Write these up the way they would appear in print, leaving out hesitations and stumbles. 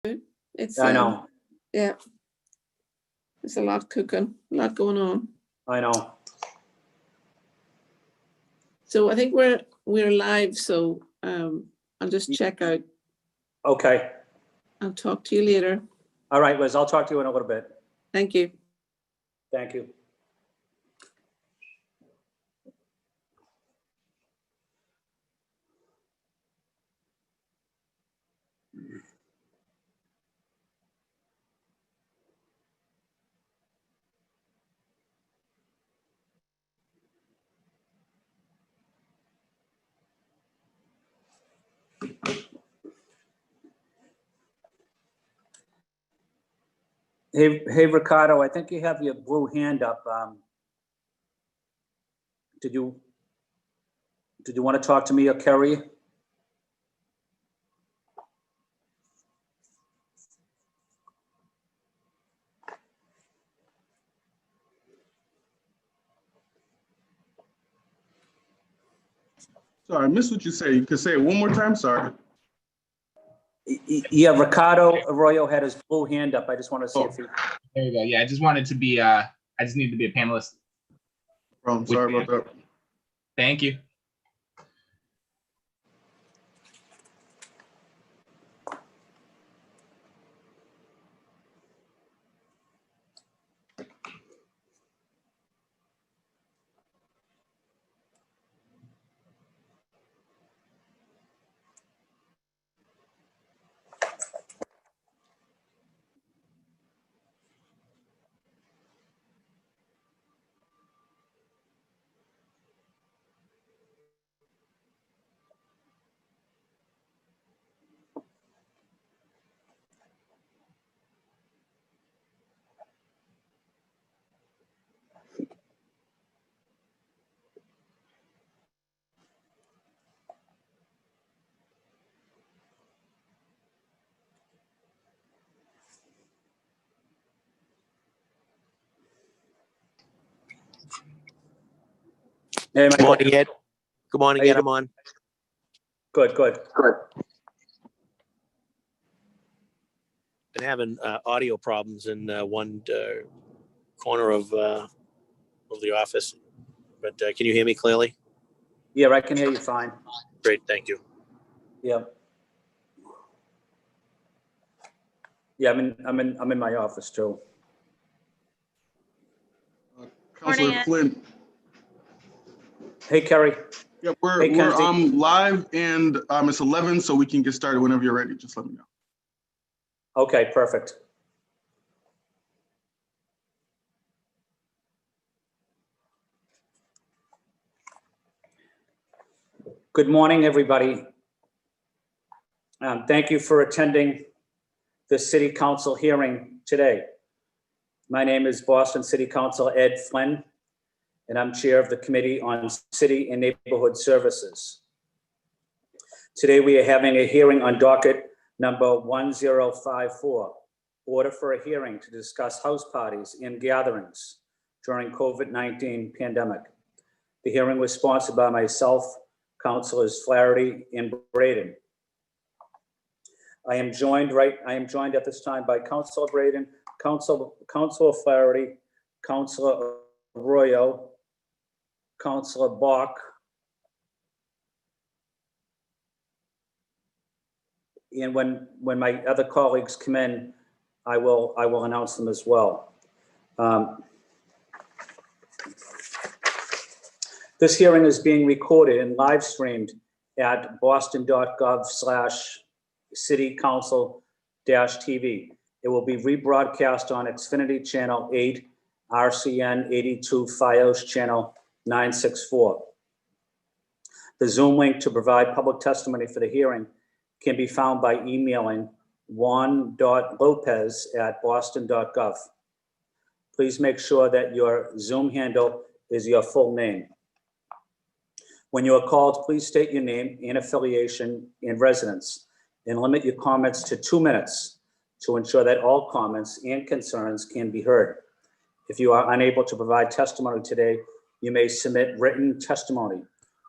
It's I know. yeah, there's a lot cooking, a lot going on. I know. So I think we're live. So I'll just check out. Okay. I'll talk to you later. All right, Liz, I'll talk to you in a little bit. Thank you. Thank you. Hey, Ricardo, I think you have your blue hand up. Did you want to talk to me or Kerry? Sorry, I missed what you said. You could say it one more time. Sorry. Yeah, Ricardo Arroyo had his blue hand up. I just want to see if he. There you go. Yeah, I just wanted to be. I just need to be a panelist. Sorry about that. Thank you. Hey, Good morning, Ed. Good morning, How you Ed. I'm on. Good. Been having audio problems in one corner of the office, but can you hear me clearly? Yeah, I can hear you fine. Great, thank you. Yeah. Yeah, I'm in my office too. Councilor Flynn. Hey, Kerry. Yeah, Hey, we're Kenzie. live and it's 11, so we can get started whenever you're ready. Just let me know. Okay, perfect. Good morning, everybody. Thank you for attending the City Council hearing today. My name is Boston City Council Ed Flynn, and I'm Chair of the Committee on City and Neighborhood Services. Today we are having a hearing on docket number 1054, order for a hearing to discuss house parties and gatherings during COVID-19 pandemic. The hearing was sponsored by myself, Councilors Flaherty and Braden. I am joined at this time by Councilor Braden, Councilor Flaherty, Councilor Arroyo, Councilor Bach, and when my other colleagues come in, I will announce them as well. This hearing is being recorded and live streamed at boston.gov/citycouncil-tv. It will be rebroadcast on Xfinity Channel 8, RCN 82, FiOS Channel 964. The Zoom link to provide public testimony for the hearing can be found by emailing juan.lopez@boston.gov. Please make sure that your Zoom handle is your full name. When you are called, please state your name and affiliation and residence, and limit your comments to 2 minutes to ensure that all comments and concerns can be heard. If you are unable to provide testimony today, you may submit written testimony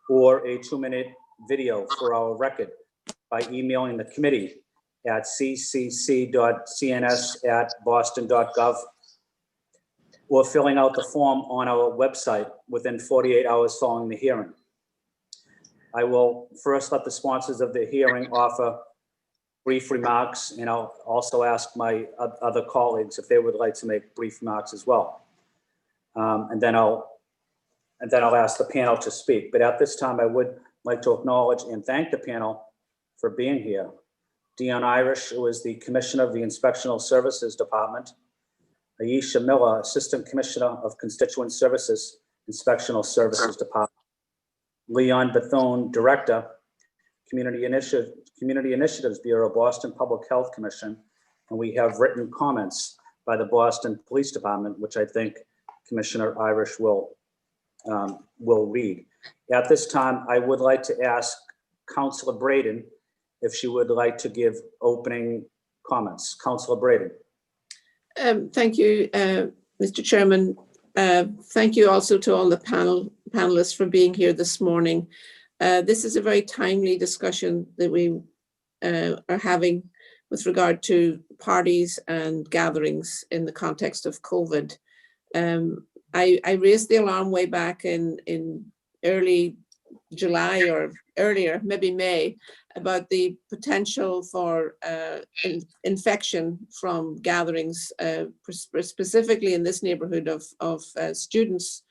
or a 2-minute video for our record by emailing the committee at ccc.cns@boston.gov, or filling out the form on our website within 48 hours following the hearing. I will first let the sponsors of the hearing offer brief remarks, and I'll also ask my other colleagues if they would like to make brief remarks as well. And then I'll ask the panel to speak. But at this time, I would like to acknowledge and thank the panel for being here. Dion Irish, who is the Commissioner of the Inspectional Services Department. Aisha Miller, Assistant Commissioner of Constituent Services, Inspectional Services Department. Leon Bethune, Director, Community Initiatives Bureau, Boston Public Health Commission. And we have written comments by the Boston Police Department, which I think Commissioner Irish will read. At this time, I would like to ask Councilor Braden if she would like to give opening comments. Councilor Braden. Thank you, Mr. Chairman. Thank you also to all the panelists for being here this morning. This is a very timely discussion that we are having with regard to parties and gatherings in the context of COVID. I raised the alarm way back in early July or earlier, maybe May, about the potential for infection from gatherings, specifically in this neighborhood of students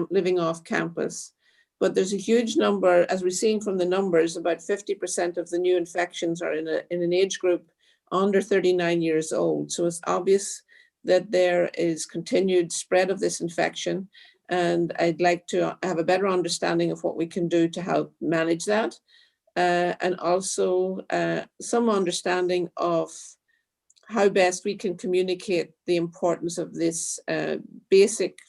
living off campus. But there's a huge number, as we're seeing from the numbers, about 50% of the new infections are in an age group under 39 years old. So it's obvious that there is continued spread of this infection. And I'd like to have a better understanding of what we can do to help manage that. And also some understanding of how best we can communicate the importance of this basic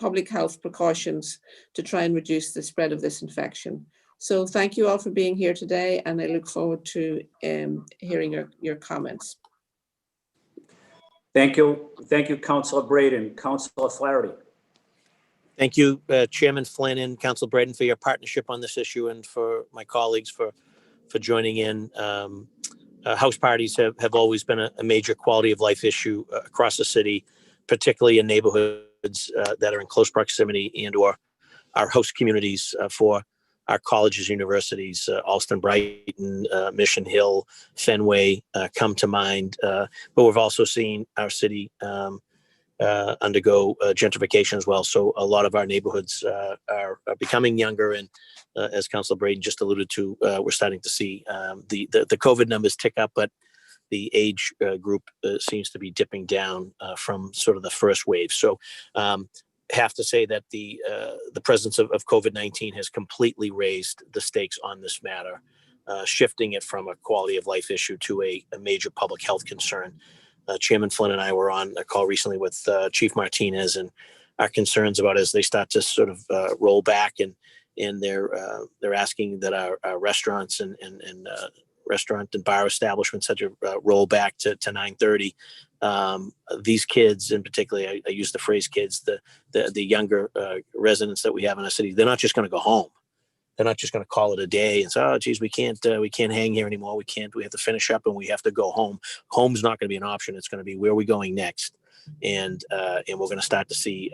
public health precautions to try and reduce the spread of this infection. So thank you all for being here today, and I look forward to hearing your comments. Thank you, Councilor Braden. Councilor Flaherty. Thank you, Chairman Flynn and Council Braden, for your partnership on this issue, and for my colleagues for joining in. House parties have always been a major quality of life issue across the city, particularly in neighborhoods that are in close proximity and or our host communities for our colleges, universities. Alston, Brighton, Mission Hill, Fenway come to mind. But we've also seen our city undergo gentrification as well. So a lot of our neighborhoods are becoming younger, and as Councilor Braden just alluded to, we're starting to see the COVID numbers tick up, but the age group seems to be dipping down from sort of the first wave. So have to say that the presence of COVID-19 has completely raised the stakes on this matter, shifting it from a quality of life issue to a major public health concern. Chairman Flynn and I were on a call recently with Chief Martinez, and our concerns about as they start to sort of roll back, and they're asking that our restaurants and restaurant and bar establishments had to roll back to 9:30. These kids, in particular, I use the phrase kids, the younger residents that we have in our city, they're not just going to go home. They're not just going to call it a day and say, "Oh, geez, we can't hang here anymore. We have to finish up and we have to go home." Home's not going to be an option. It's going to be, where are we going next? And we're going to start to see,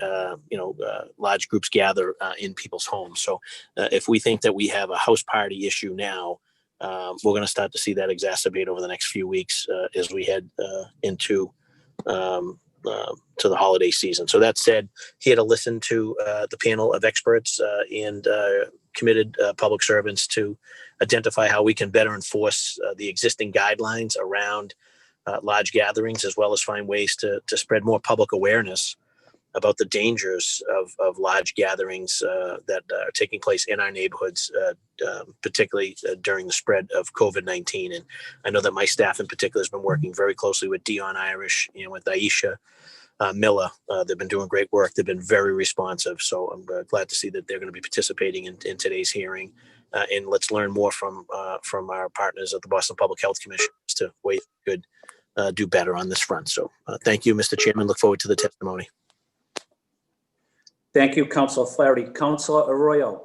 large groups gather in people's homes. So if we think that we have a house party issue now, we're going to start to see that exacerbate over the next few weeks as we head into to the holiday season. So that said, here to listen to the panel of experts and committed public servants to identify how we can better enforce the existing guidelines around large gatherings, as well as find ways to spread more public awareness about the dangers of large gatherings that are taking place in our neighborhoods, particularly during the spread of COVID-19. And I know that my staff in particular has been working very closely with Dion Irish and with Aisha Miller. They've been doing great work. They've been very responsive. So I'm glad to see that they're going to be participating in today's hearing. And let's learn more from our partners at the Boston Public Health Commission as to ways we could do better on this front. So thank you, Mr. Chairman. Look forward to the testimony. Thank you, Councilor Flaherty. Councilor Arroyo.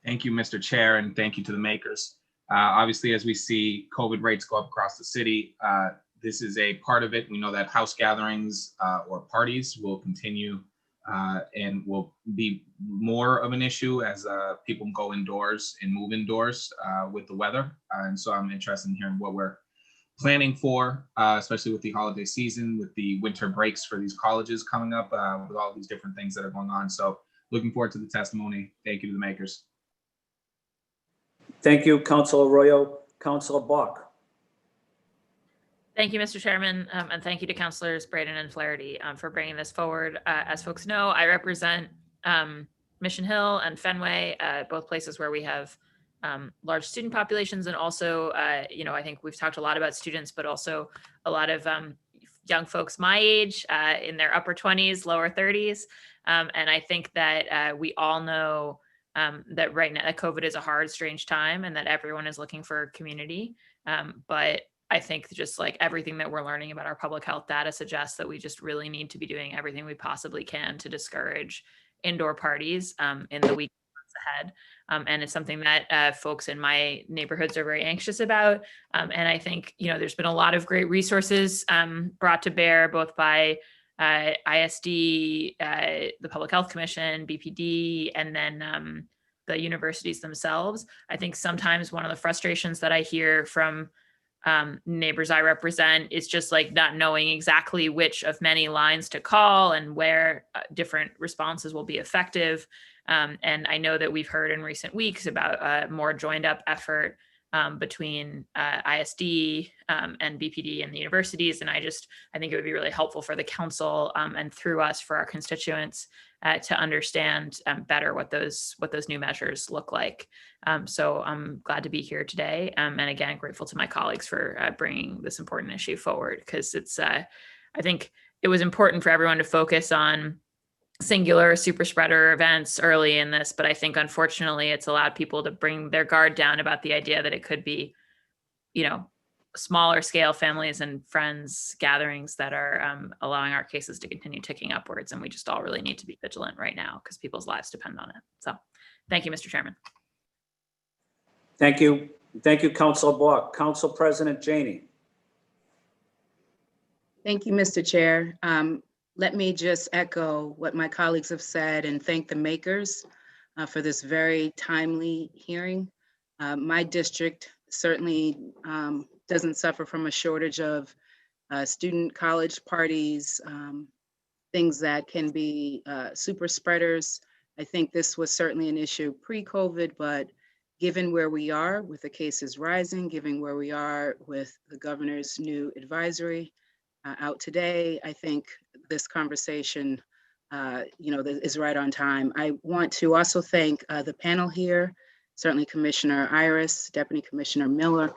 Thank you, Mr. Chair, and thank you to the makers. Obviously, as we see COVID rates go up across the city, this is a part of it. We know that house gatherings or parties will continue and will be more of an issue as people go indoors and move indoors with the weather. And so I'm interested in hearing what we're planning for, especially with the holiday season, with the winter breaks for these colleges coming up, with all these different things that are going on. So looking forward to the testimony. Thank you to the makers. Thank you, Councilor Arroyo. Councilor Bach. Thank you, Mr. Chairman, and thank you to Councilors Braden and Flaherty for bringing this forward. As folks know, I represent Mission Hill and Fenway, both places where we have large student populations, and also, I think we've talked a lot about students, but also a lot of young folks my age, in their upper 20s, lower 30s, and I think that we all know that right now that COVID is a hard, strange time, and that everyone is looking for community, but I think just like everything that we're learning about our public health data suggests that we just really need to be doing everything we possibly can to discourage indoor parties in the weeks ahead. And it's something that folks in my neighborhoods are very anxious about. And I think, there's been a lot of great resources brought to bear, both by ISD, the Public Health Commission, BPD, and then the universities themselves. I think sometimes one of the frustrations that I hear from neighbors I represent is just like not knowing exactly which of many lines to call and where different responses will be effective. And I know that we've heard in recent weeks about a more joined up effort between ISD and BPD and the universities. And I think it would be really helpful for the council and through us for our constituents to understand better what those new measures look like. So I'm glad to be here today. And again, grateful to my colleagues for bringing this important issue forward, because it's, I think it was important for everyone to focus on singular super spreader events early in this, but I think unfortunately it's allowed people to bring their guard down about the idea that it could be, smaller scale families and friends gatherings that are allowing our cases to continue ticking upwards. And we just all really need to be vigilant right now because people's lives depend on it. So thank you, Mr. Chairman. Thank you. Thank you, Councilor Bach. Council President Janey. Thank you, Mr. Chair. Let me just echo what my colleagues have said and thank the makers for this very timely hearing. My district certainly doesn't suffer from a shortage of student college parties, things that can be super spreaders. I think this was certainly an issue pre-COVID, but given where we are with the cases rising, given where we are with the governor's new advisory out today, I think this conversation, is right on time. I want to also thank the panel here, certainly Commissioner Iris, Deputy Commissioner Miller,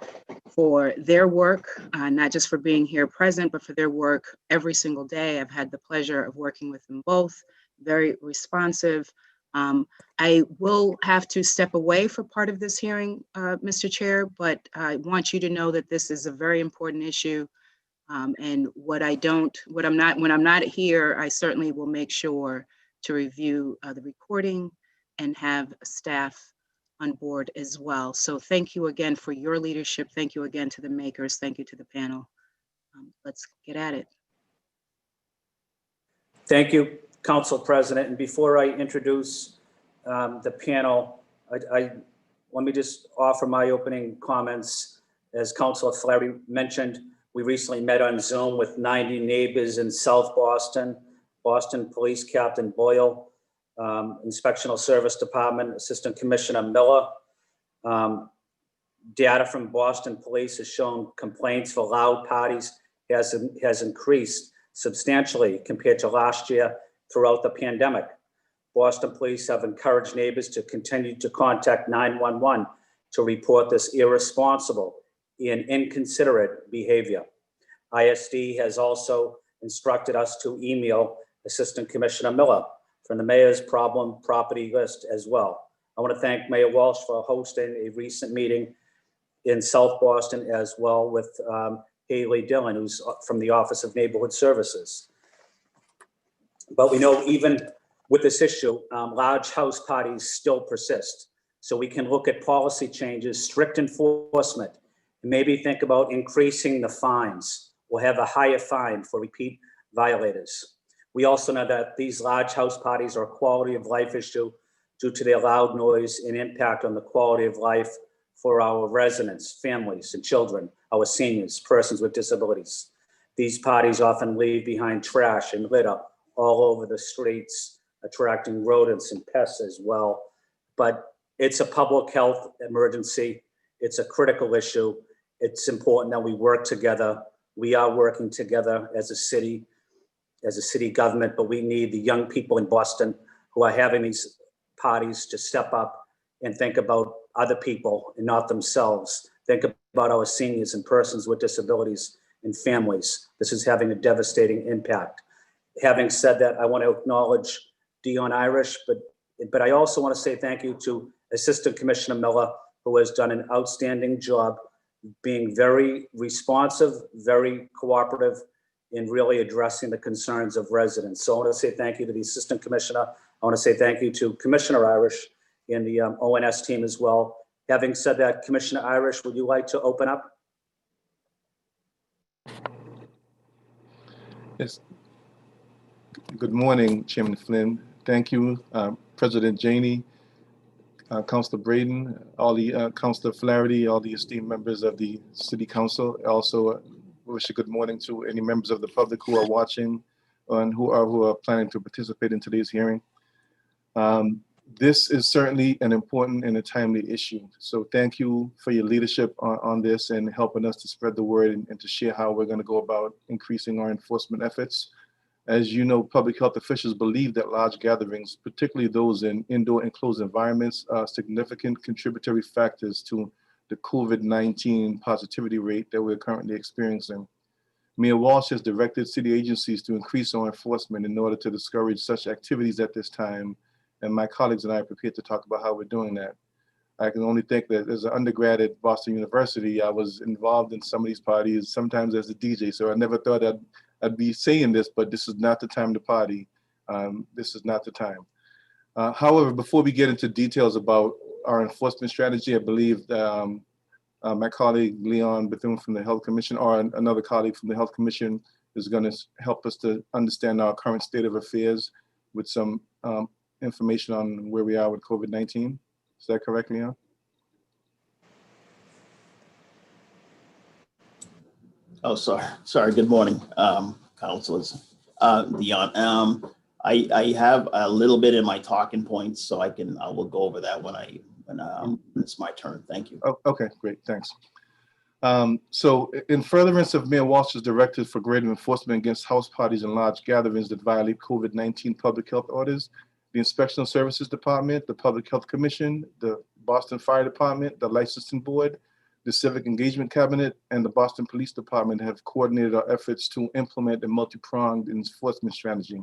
for their work, not just for being here present, but for their work every single day. I've had the pleasure of working with them both, very responsive. I will have to step away for part of this hearing, Mr. Chair, but I want you to know that this is a very important issue. And when I'm not here, I certainly will make sure to review the recording and have staff on board as well. So thank you again for your leadership. Thank you again to the makers. Thank you to the panel. Let's get at it. Thank you, Council President. And before I introduce the panel, let me just offer my opening comments. As Councilor Flaherty mentioned, we recently met on Zoom with 90 neighbors in South Boston, Boston Police Captain Boyle, Inspectional Service Department Assistant Commissioner Miller. Data from Boston Police has shown complaints for loud parties has increased substantially compared to last year throughout the pandemic. Boston Police have encouraged neighbors to continue to contact 911 to report this irresponsible and inconsiderate behavior. ISD has also instructed us to email Assistant Commissioner Miller from the mayor's problem property list as well. I want to thank Mayor Walsh for hosting a recent meeting in South Boston, as well with Haley Dillon, who's from the Office of Neighborhood Services. But we know even with this issue, large house parties still persist. so we can look at policy changes, strict enforcement, and maybe think about increasing the fines or have a higher fine for repeat violators. We also know that these large house parties are a quality of life issue due to their loud noise and impact on the quality of life for our residents, families, and children, our seniors, persons with disabilities. These parties often leave behind trash and litter all over the streets, attracting rodents and pests as well. But it's a public health emergency. It's a critical issue. It's important that we work together. We are working together as a city government, but we need the young people in Boston who are having these parties to step up and think about other people and not themselves. Think about our seniors and persons with disabilities and families. This is having a devastating impact. Having said that, I want to acknowledge Dion Irish, but I also want to say thank you to Assistant Commissioner Miller, who has done an outstanding job being very responsive, very cooperative, in really addressing the concerns of residents. So I want to say thank you to the Assistant Commissioner. I want to say thank you to Commissioner Irish and the ONS team as well. Having said that, Commissioner Irish, would you like to open up? Yes. Good morning, Chairman Flynn. Thank you, President Janey, Councilor Braden, all the Councilor Flaherty, all the esteemed members of the City Council. Also, wish a good morning to any members of the public who are watching and who are planning to participate in today's hearing. This is certainly an important and a timely issue. So thank you for your leadership on this and helping us to spread the word and to share how we're going to go about increasing our enforcement efforts. As you know, public health officials believe that large gatherings, particularly those in indoor enclosed environments, are significant contributory factors to the COVID-19 positivity rate that we're currently experiencing. Mayor Walsh has directed city agencies to increase our enforcement in order to discourage such activities at this time, and my colleagues and I are prepared to talk about how we're doing that. I can only think that as an undergrad at Boston University, I was involved in some of these parties, sometimes as a DJ, so I never thought I'd be saying this, but this is not the time to party. This is not the time. However, before we get into details about our enforcement strategy, I believe my colleague Leon Bethune from the Health Commission, or another colleague from the Health Commission, is going to help us to understand our current state of affairs with some information on where we are with COVID-19. Is that correct, Leon? Oh, sorry. Good morning, councilors. Dion, I have a little bit in my talking points, so I will go over that when it's my turn. Thank you. Oh, okay, great, thanks. So in furtherance of Mayor Walsh's directive for greater enforcement against house parties and large gatherings that violate COVID-19 public health orders, the Inspection Services Department, the Public Health Commission, the Boston Fire Department, the Licensing Board, the Civic Engagement Cabinet, and the Boston Police Department have coordinated our efforts to implement a multi-pronged enforcement strategy.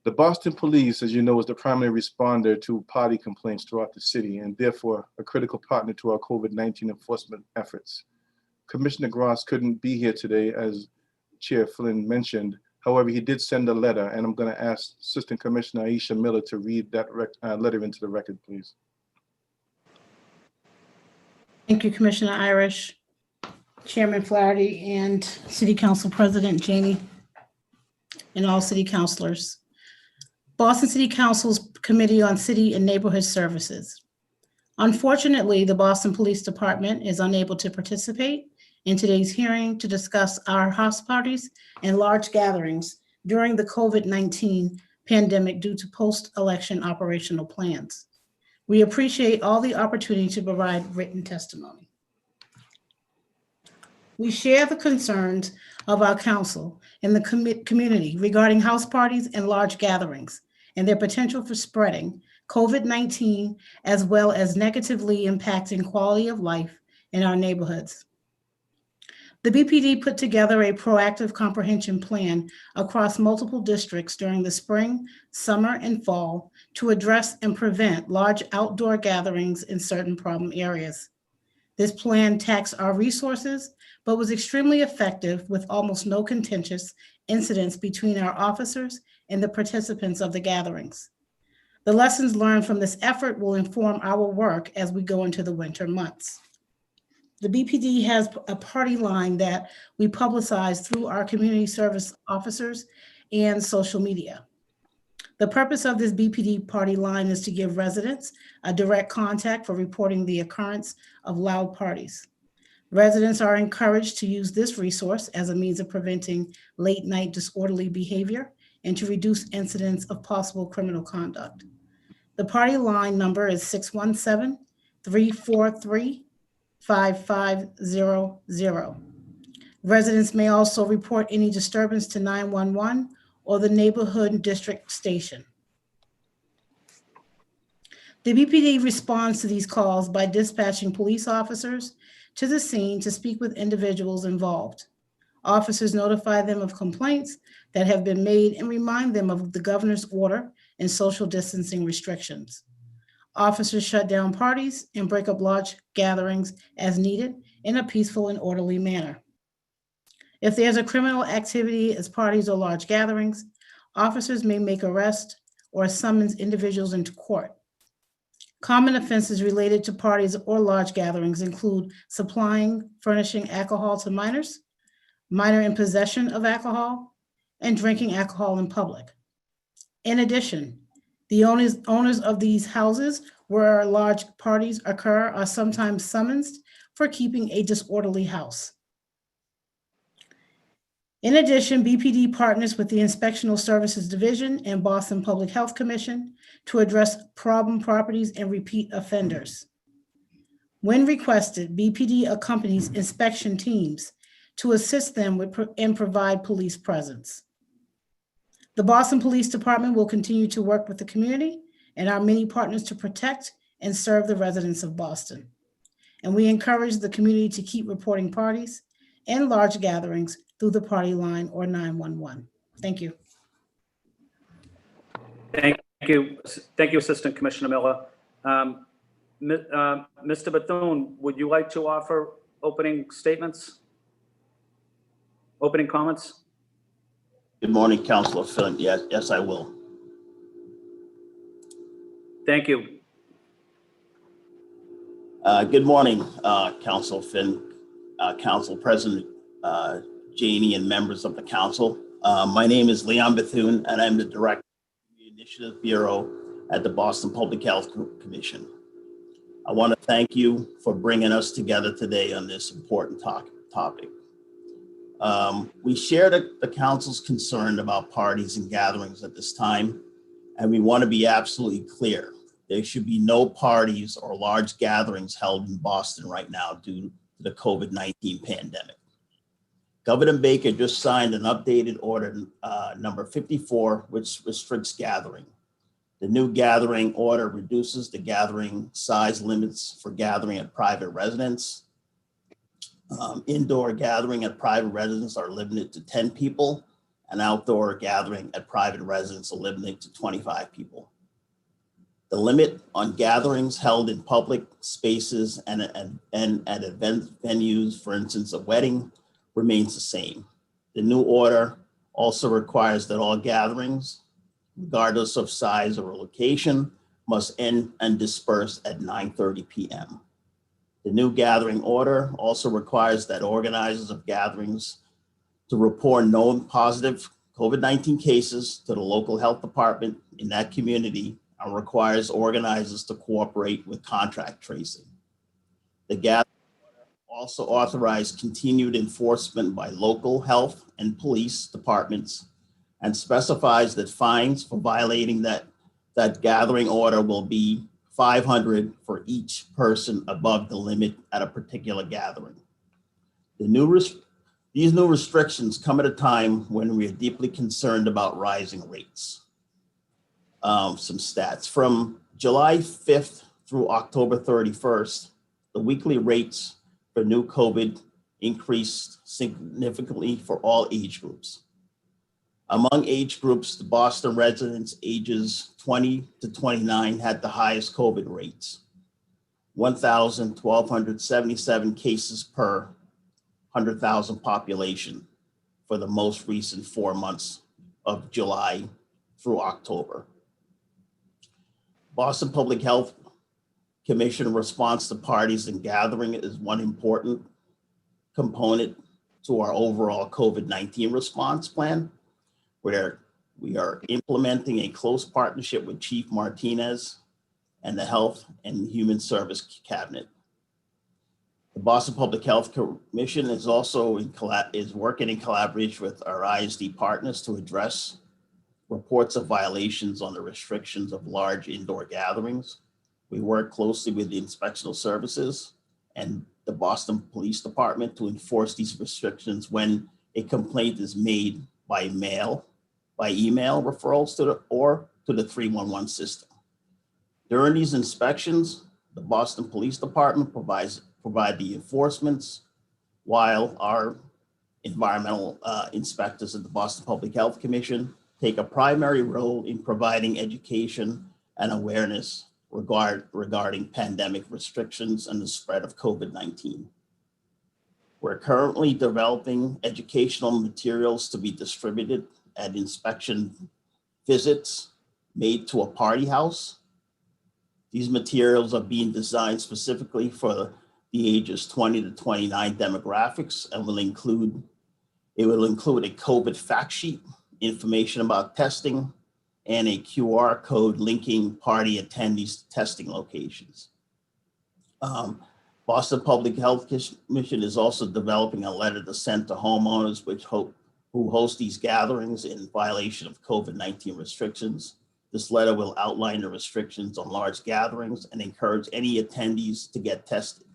The Boston Police, as you know, is the primary responder to party complaints throughout the city and therefore a critical partner to our COVID-19 enforcement efforts. Commissioner Gross couldn't be here today, as Chair Flynn mentioned. However, he did send a letter, and I'm going to ask Assistant Commissioner Aisha Miller to read that letter into the record, please. Thank you, Commissioner Irish, Chairman Flaherty, and City Council President Janey, and all city councilors. Boston City Council's Committee on City and Neighborhood Services. Unfortunately, the Boston Police Department is unable to participate in today's hearing to discuss our house parties and large gatherings during the COVID-19 pandemic due to post-election operational plans. We appreciate all the opportunity to provide written testimony. We share the concerns of our council and the community regarding house parties and large gatherings and their potential for spreading COVID-19, as well as negatively impacting quality of life in our neighborhoods. The BPD put together a proactive comprehension plan across multiple districts during the spring, summer, and fall to address and prevent large outdoor gatherings in certain problem areas. This plan taxed our resources, but was extremely effective with almost no contentious incidents between our officers and the participants of the gatherings. The lessons learned from this effort will inform our work as we go into the winter months. The BPD has a party line that we publicize through our community service officers and social media. The purpose of this BPD party line is to give residents a direct contact for reporting the occurrence of loud parties. Residents are encouraged to use this resource as a means of preventing late night disorderly behavior and to reduce incidents of possible criminal conduct. The party line number is 617-343-5500. Residents may also report any disturbance to 911 or the neighborhood district station. The BPD responds to these calls by dispatching police officers to the scene to speak with individuals involved. Officers notify them of complaints that have been made and remind them of the governor's order and social distancing restrictions. Officers shut down parties and break up large gatherings as needed in a peaceful and orderly manner. If there's a criminal activity as parties or large gatherings, officers may make arrests or summons individuals into court. Common offenses related to parties or large gatherings include supplying, furnishing alcohol to minors, minor in possession of alcohol, and drinking alcohol in public. In addition, the owners of these houses where large parties occur are sometimes summoned for keeping a disorderly house. In addition, BPD partners with the Inspectional Services Division and Boston Public Health Commission to address problem properties and repeat offenders. When requested, BPD accompanies inspection teams to assist them with and provide police presence. The Boston Police Department will continue to work with the community and our many partners to protect and serve the residents of Boston. And we encourage the community to keep reporting parties and large gatherings through the party line or 911. Thank you. Thank you. Thank you, Assistant Commissioner Miller. Mr. Bethune, would you like to offer opening statements? Opening comments? Good morning, Councilor Finn. Yes, I will. Thank you. Good morning, Councilor Finn, Council President Janey, and members of the council. My name is Leon Bethune, and I'm the Director of the Initiative Bureau at the Boston Public Health Commission. I want to thank you for bringing us together today on this important topic. We share the council's concern about parties and gatherings at this time, and we want to be absolutely clear. There should be no parties or large gatherings held in Boston right now due to the COVID-19 pandemic. Governor Baker just signed an updated order number 54, which restricts gathering. The new gathering order reduces the gathering size limits for gathering at private residence. Indoor gathering at private residence are limited to 10 people, and outdoor gathering at private residence are limited to 25 people. The limit on gatherings held in public spaces and at event venues, for instance, a wedding, remains the same. The new order also requires that all gatherings, regardless of size or location, must end and disperse at 9:30 p.m. The new gathering order also requires that organizers of gatherings to report known positive COVID-19 cases to the local health department in that community and requires organizers to cooperate with contact tracing. The gathering order also authorized continued enforcement by local health and police departments and specifies that fines for violating that gathering order will be $500 for each person above the limit at a particular gathering. These new restrictions come at a time when we are deeply concerned about rising rates. Some stats from July 5th through October 31st, the weekly rates for new COVID increased significantly for all age groups. Among age groups, the Boston residents ages 20 to 29 had the highest COVID rates, 1,277 cases per 100,000 population for the most recent 4 months of July through October. Boston Public Health Commission response to parties and gathering is one important component to our overall COVID-19 response plan, where we are implementing a close partnership with Chief Martinez and the Health and Human Service Cabinet. The Boston Public Health Commission is also working in collaboration with our ISD partners to address reports of violations on the restrictions of large indoor gatherings. We work closely with the inspectional services and the Boston Police Department to enforce these restrictions when a complaint is made by email referrals to the 311 system. During these inspections, the Boston Police Department provide the enforcements, while our environmental inspectors at the Boston Public Health Commission take a primary role in providing education and awareness regarding pandemic restrictions and the spread of COVID-19. We're currently developing educational materials to be distributed at inspection visits made to a party house. These materials are being designed specifically for the ages 20 to 29 demographics and will include a COVID fact sheet, information about testing, and a QR code linking party attendees to testing locations. Boston Public Health Commission is also developing a letter to send to homeowners who host these gatherings in violation of COVID-19 restrictions. This letter will outline the restrictions on large gatherings and encourage any attendees to get tested.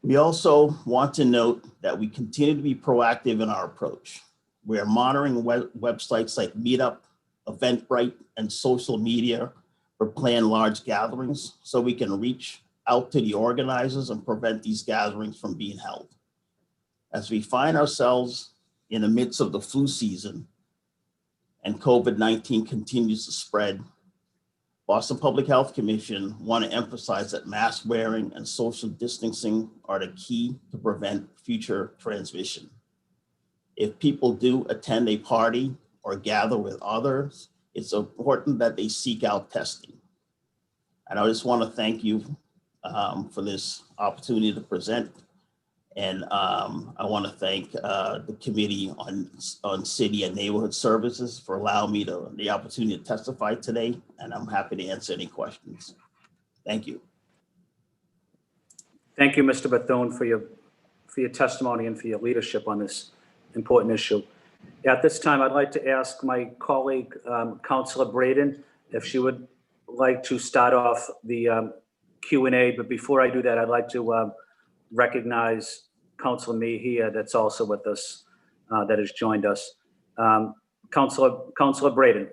We also want to note that we continue to be proactive in our approach. We are monitoring websites like Meetup, Eventbrite, and social media for planned large gatherings so we can reach out to the organizers and prevent these gatherings from being held. As we find ourselves in the midst of the flu season and COVID-19 continues to spread, Boston Public Health Commission want to emphasize that mask wearing and social distancing are the key to prevent future transmission. If people do attend a party or gather with others, it's important that they seek out testing. And I just want to thank you for this opportunity to present. And I want to thank the Committee on City and Neighborhood Services for allowing me the opportunity to testify today. And I'm happy to answer any questions. Thank you. Thank you, Mr. Bethune, for your testimony and for your leadership on this important issue. At this time, I'd like to ask my colleague, Councilor Braden, if she would like to start off the Q&A. But before I do that, I'd like to recognize Councilor Mejia that's also with us, that has joined us. Councilor Braden.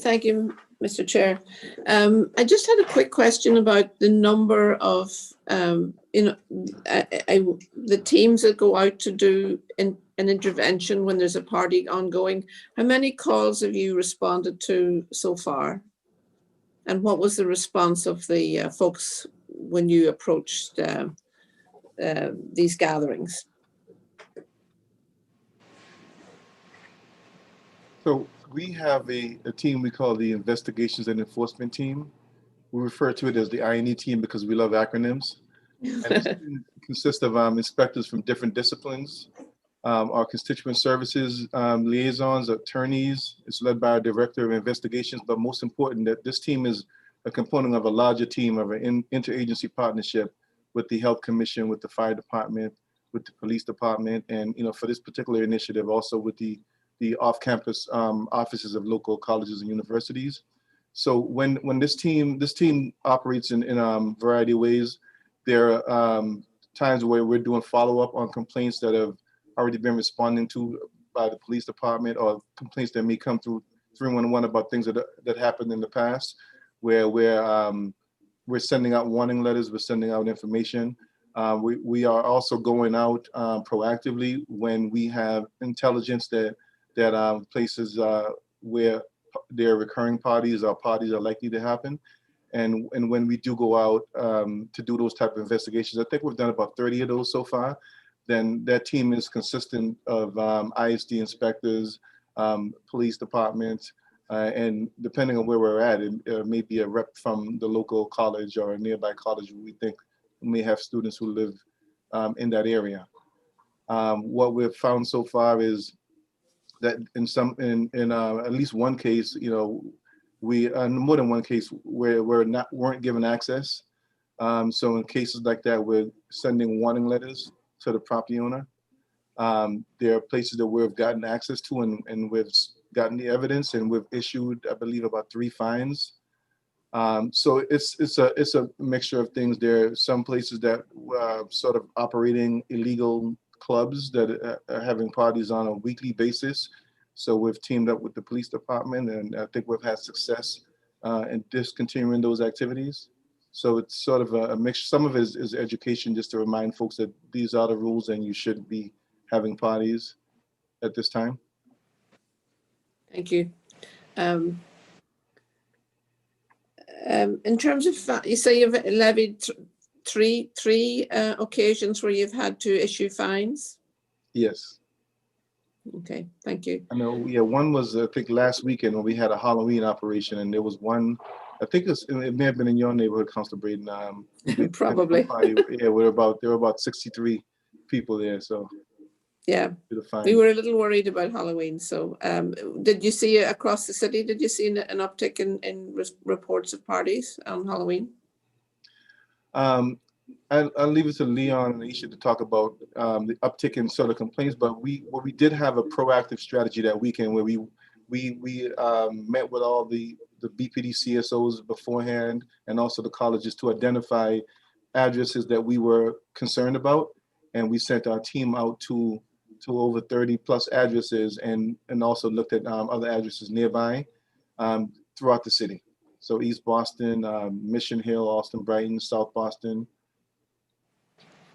Thank you, Mr. Chair. I just had a quick question about the number of, the teams that go out to do an intervention when there's a party ongoing. How many calls have you responded to so far? And what was the response of the folks when you approached these gatherings? So we have a team we call the Investigations and Enforcement Team. We refer to it as the I&E team because we love acronyms. And this team consists of inspectors from different disciplines, our constituent services liaisons, attorneys. It's led by our director of investigations, but most important that this team is a component of a larger team of an interagency partnership with the Health Commission, with the Fire Department, with the Police Department, and for this particular initiative, also with the off-campus offices of local colleges and universities. So when this team operates in a variety of ways, there are times where we're doing follow-up on complaints that have already been responded to by the police department, or complaints that may come through 311 about things that happened in the past, where we're sending out warning letters, we're sending out information. We are also going out proactively when we have intelligence that places where there are recurring parties or parties are likely to happen. And when we do go out to do those type of investigations, I think we've done about 30 of those so far. Then that team is consistent of ISD inspectors, police departments, And depending on where we're at, it may be a rep from the local college or a nearby college we think may have students who live in that area. What we've found so far is that in at least one case, we more than one case where weren't given access. So in cases like that, we're sending warning letters to the property owner. There are places that we've gotten access to and we've gotten the evidence, and we've issued, I believe, about 3 fines. So it's a mixture of things. There are some places that sort of operating illegal clubs that are having parties on a weekly basis. So we've teamed up with the police department, and I think we've had success in discontinuing those activities. So it's sort of a mix. Some of it is education, just to remind folks that these are the rules and you shouldn't be having parties at this time. Thank you. In terms of, you say you've levied three occasions where you've had to issue fines? Yes. Okay, thank you. I know, yeah, one was, I think, last weekend when we had a Halloween operation, and there was one, I think it may have been in your neighborhood, Councilor Braden. Probably. Yeah, there were about 63 people there, so. Yeah, we were a little worried about Halloween. So did you see across the city, did you see an uptick in reports of parties on Halloween? I'll leave it to Leon and Aisha to talk about the uptick in sort of complaints, but we did have a proactive strategy that weekend where we met with all the BPD CSOs beforehand, and also the colleges, to identify addresses that we were concerned about, and we sent our team out to over 30 plus addresses, and also looked at other addresses nearby throughout the city. So East Boston, Mission Hill, Austin, Brighton, South Boston.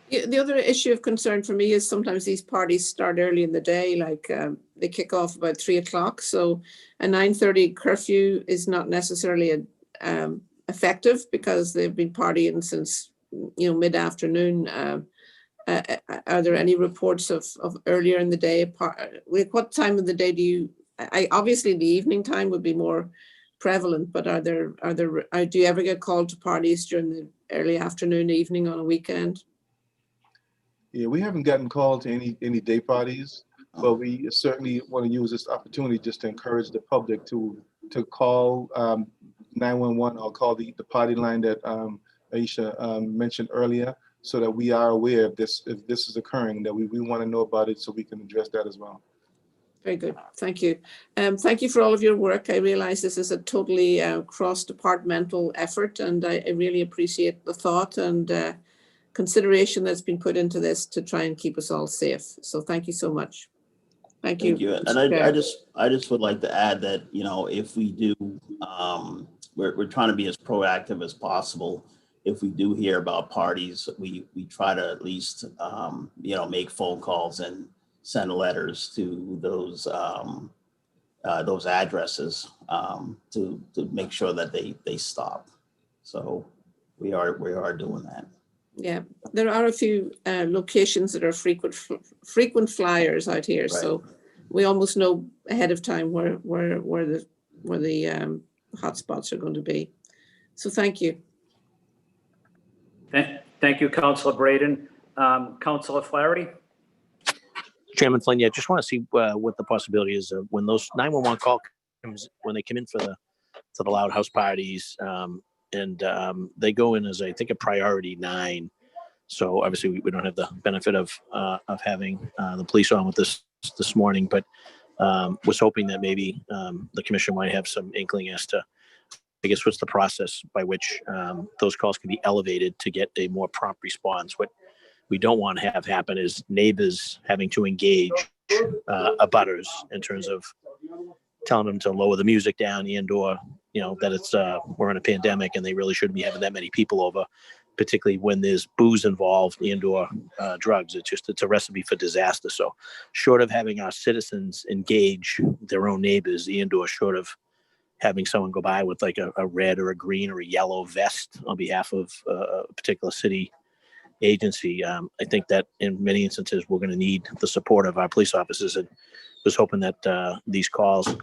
The other issue of concern for me is sometimes these parties start early in the day, like they kick off about 3 o'clock. So a 9:30 curfew is not necessarily effective because they've been partying since mid-afternoon. Are there any reports of earlier in the day? What time of the day do you? Obviously, the evening time would be more prevalent, but do you ever get called to parties during the early afternoon, evening on a weekend? Yeah, we haven't gotten called to any day parties, but we certainly want to use this opportunity just to encourage the public to call 911 or call the party line that Aisha mentioned earlier, so that we are aware of this, if this is occurring, that we want to know about it so we can address that as well. Very good. Thank you. Thank you for all of your work. I realize this is a totally cross-departmental effort, and I really appreciate the thought and consideration that's been put into this to try and keep us all safe. So thank you so much. Thank you. Thank you. And I just would like to add that, if we do, we're trying to be as proactive as possible. If we do hear about parties, we try to at least, make phone calls and send letters to those addresses to make sure that they stop. So we are doing that. Yeah, there are a few locations that are frequent flyers out here, right. So we almost know ahead of time where the hotspots are going to be. So thank you. Thank you, Councilor Braden. Councilor Flaherty. Chairman Flynn, yeah, just want to see what the possibility is of when those 911 call comes, when they come in for the loud house parties, and they go in as, I think, a priority 9. So obviously we don't have the benefit of having the police on with this morning, but was hoping that maybe the commission might have some inkling as to, I guess, what's the process by which those calls can be elevated to get a more prompt response. What we don't want to have happen is neighbors having to engage abutters in terms of telling them to lower the music down and/or, that it's we're in a pandemic and they really shouldn't be having that many people over, particularly when there's booze involved and/or drugs. It's a recipe for disaster. So short of having our citizens engage their own neighbors and/or short of having someone go by with like a red or a green or a yellow vest on behalf of a particular city agency, I think that in many instances we're going to need the support of our police officers, and was hoping that these calls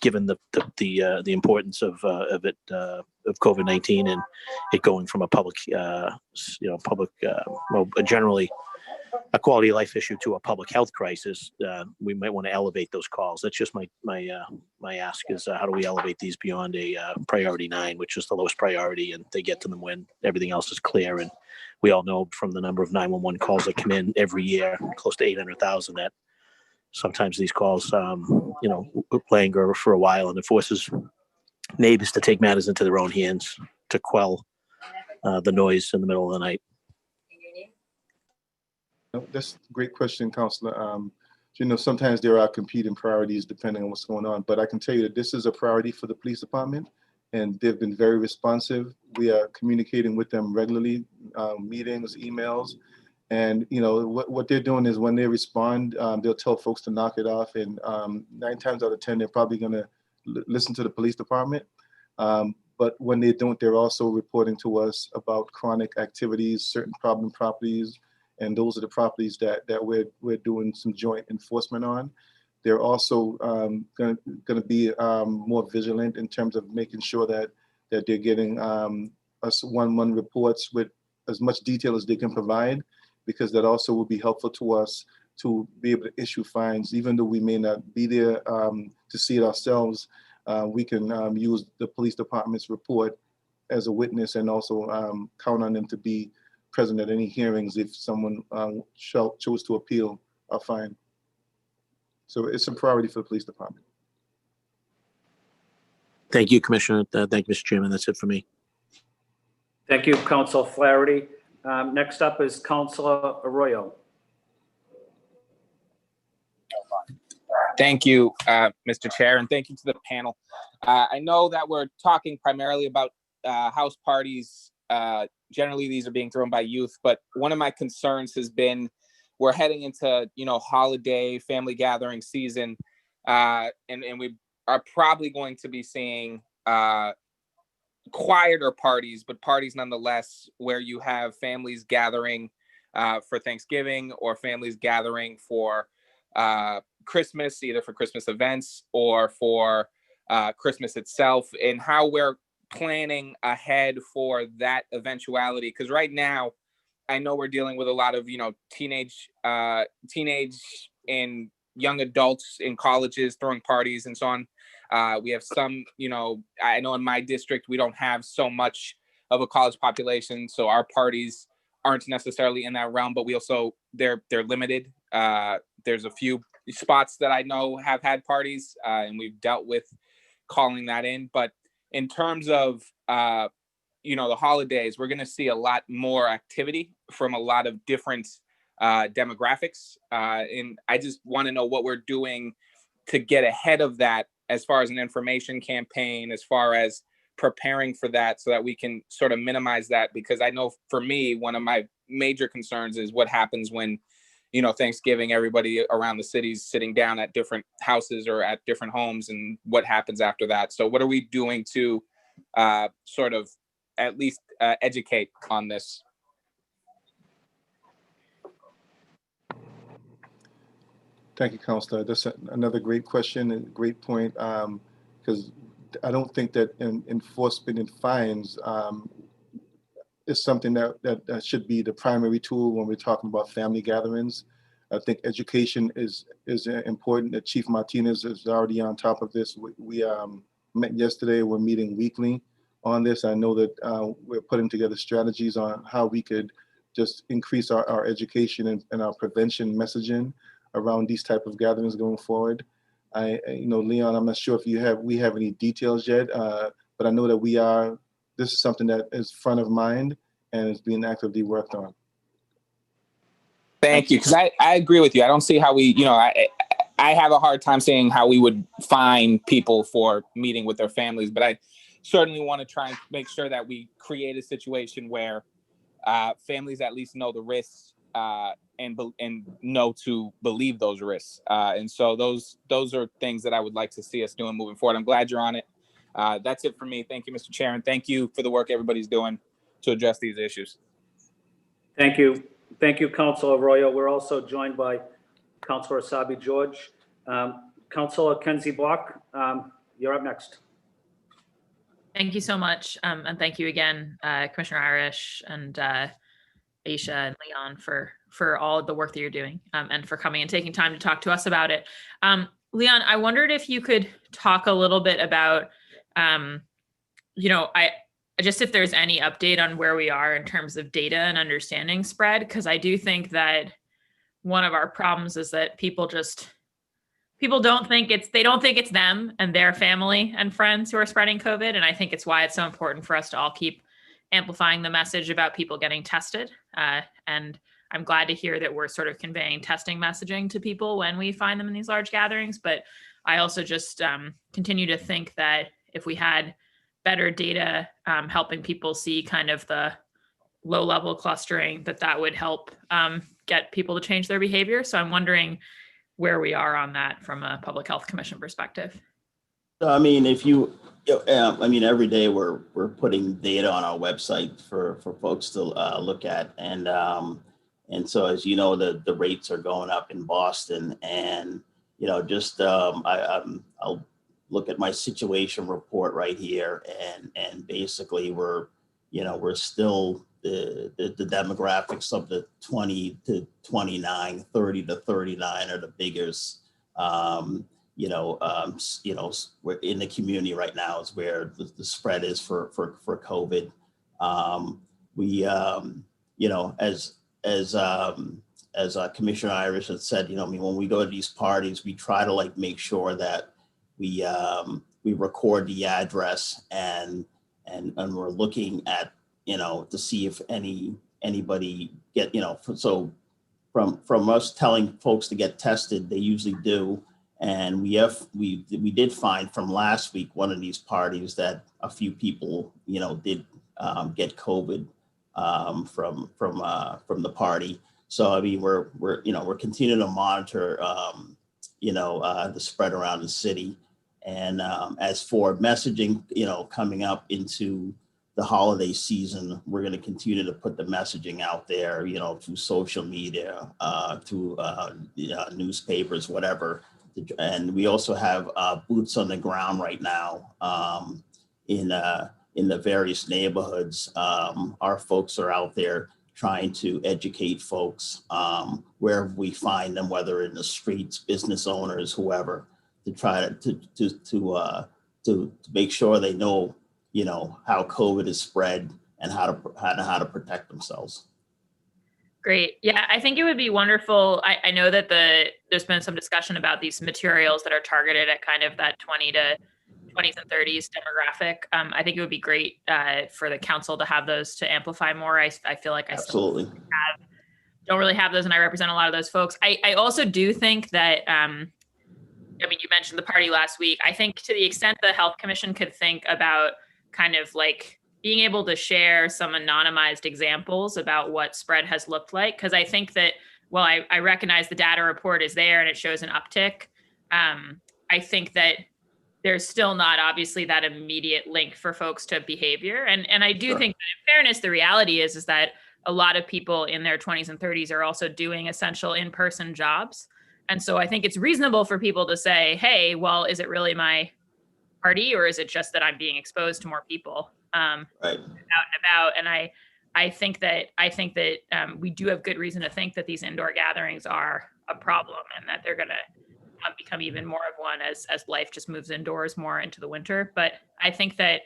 given the importance of it of COVID-19 and it going from a public generally a quality of life issue to a public health crisis, we might want to elevate those calls. That's just my ask is how do we elevate these beyond a priority 9, which is the lowest priority, and they get to them when everything else is clear. And we all know from the number of 911 calls that come in every year, close to 800,000, that sometimes these calls, linger for a while, and it forces neighbors to take matters into their own hands to quell the noise in the middle of the night. That's a great question, Councilor. Sometimes there are competing priorities depending on what's going on, but I can tell you that this is a priority for the police department, and they've been very responsive. We are communicating with them regularly, meetings, emails, and what they're doing is when they respond, they'll tell folks to knock it off, and 9 times out of 10, they're probably going to listen to the police department. But when they don't, they're also reporting to us about chronic activities, certain problem properties, and those are the properties that we're doing some joint enforcement on. They're also going to be more vigilant in terms of making sure that they're getting us 1-1 reports with as much detail as they can provide, because that also will be helpful to us to be able to issue fines. Even though we may not be there to see it ourselves, we can use the police department's report as a witness, and also count on them to be present at any hearings if someone chose to appeal a fine. So it's a priority for the police department. Thank you, Commissioner. Thank you, Mr. Chairman. That's it for me. Thank you, Councilor Flaherty. Next up is Councilor Arroyo. Thank you, Mr. Chair, and thank you to the panel. I know that we're talking primarily about house parties. Generally, these are being thrown by youth, but one of my concerns has been we're heading into, holiday family gathering season, and we are probably going to be seeing quieter parties, but parties nonetheless, where you have families gathering for Thanksgiving or families gathering for Christmas, either for Christmas events or for Christmas itself, and how we're planning ahead for that eventuality. Because right now, I know we're dealing with a lot of, teenage and young adults in colleges throwing parties and so on. We have some, I know in my district, we don't have so much of a college population, so our parties aren't necessarily in that realm, but we also, they're limited. There's a few spots that I know have had parties, and we've dealt with calling that in. But in terms of, the holidays, we're going to see a lot more activity from a lot of different demographics. And I just want to know what we're doing to get ahead of that as far as an information campaign, as far as preparing for that, so that we can sort of minimize that. Because I know for me, one of my major concerns is what happens when, Thanksgiving, everybody around the city is sitting down at different houses or at different homes, and what happens after that. So what are we doing to sort of at least educate on this? Thank you, Councilor. That's another great question and great point, because I don't think that enforcement and fines is something that should be the primary tool when we're talking about family gatherings. I think education is important. Chief Martinez is already on top of this. We met yesterday. We're meeting weekly on this. I know that we're putting together strategies on how we could just increase our education and our prevention messaging around these type of gatherings going forward. Leon, I'm not sure if we have any details yet, but I know that this is something that is front of mind and is being actively worked on. Thank you, because I agree with you. I don't see how we, I have a hard time saying how we would fine people for meeting with their families, but I certainly want to try and make sure that we create a situation where families at least know the risks and know to believe those risks. And so those are things that I would like to see us doing moving forward. I'm glad you're on it. That's it for me. Thank you, Mr. Chair, and thank you for the work everybody's doing to address these issues. Thank you. Thank you, Councilor Arroyo. We're also joined by Councilor Asabi George. Councilor Kenzie Block, you're up next. Thank you so much. And thank you again, Commissioner Irish and Aisha and Leon for all of the work that you're doing and for coming and taking time to talk to us about it. Leon, I wondered if you could talk a little bit about, if there's any update on where we are in terms of data and understanding spread, because I do think that one of our problems is that people don't think it's them and their family and friends who are spreading COVID. And I think it's why it's so important for us to all keep amplifying the message about people getting tested. And I'm glad to hear that we're sort of conveying testing messaging to people when we find them in these large gatherings. But I also just continue to think that if we had better data helping people see kind of the low level clustering, that would help get people to change their behavior. So I'm wondering where we are on that from a Public Health Commission perspective. So, I mean, every day we're putting data on our website for folks to look at, and so as you know, the rates are going up in Boston, and I'll look at my situation report right here, and basically we're still the demographics of the 20 to 29, 30 to 39 are the biggest. We're in the community right now is where the spread is for COVID. As Commissioner Irish had said, when we go to these parties, we try to make sure that we record the address and we're looking at to see if anybody get so from us telling folks to get tested, they usually do. And we did find from last week, one of these parties, that a few people, did get COVID from the party. So I mean, we're continuing to monitor, the spread around the city. And as for messaging, coming up into the holiday season, we're going to continue to put the messaging out there, through social media, through newspapers, whatever. And we also have boots on the ground right now in the various neighborhoods. Our folks are out there trying to educate folks wherever we find them, whether in the streets, business owners, whoever, to try to make sure they know, how COVID is spread and how to protect themselves. Great. Yeah, I think it would be wonderful. I know that there's been some discussion about these materials that are targeted at kind of that 20s and 30s demographic. I think it would be great for the council to have those to amplify more. I feel like I Absolutely still don't really have those, and I represent a lot of those folks. I also do think that, you mentioned the party last week. I think to the extent the Health Commission could think about kind of being able to share some anonymized examples about what spread has looked like. Because I think that, while I recognize the data report is there and it shows an uptick, I think that there's still not obviously that immediate link for folks to behavior. And I do Sure. think that, in fairness, the reality is that a lot of people in their 20s and 30s are also doing essential in-person jobs. And so I think it's reasonable for people to say, hey, well, is it really my party, or is it just that I'm being exposed to more people Right. out and about? And I think that we do have good reason to think that these indoor gatherings are a problem, and that they're going to become even more of one as life just moves indoors more into the winter. But I think that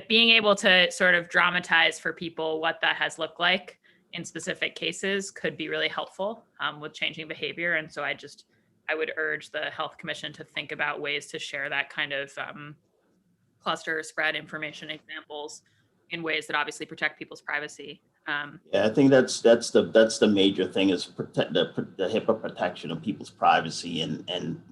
being able to sort of dramatize for people what that has looked like in specific cases could be really helpful with changing behavior. And so I would urge the Health Commission to think about ways to share that kind of cluster spread information examples in ways that obviously protect people's privacy. Yeah, I think that's the major thing, is protect the HIPAA protection of people's privacy, and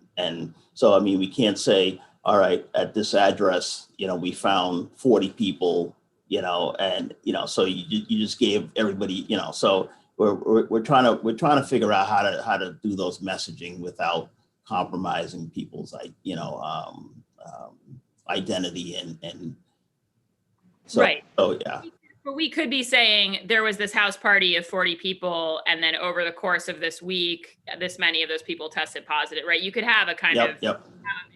so I mean, we can't say, all right, at this address, we found 40 people, and so you just gave everybody, so we're trying to figure out how to do those messaging without compromising people's identity and so, right. Oh yeah. But we could be saying there was this house party of 40 people, and then over the course of this week, this many of those people tested positive, right? You could have a kind of Yep.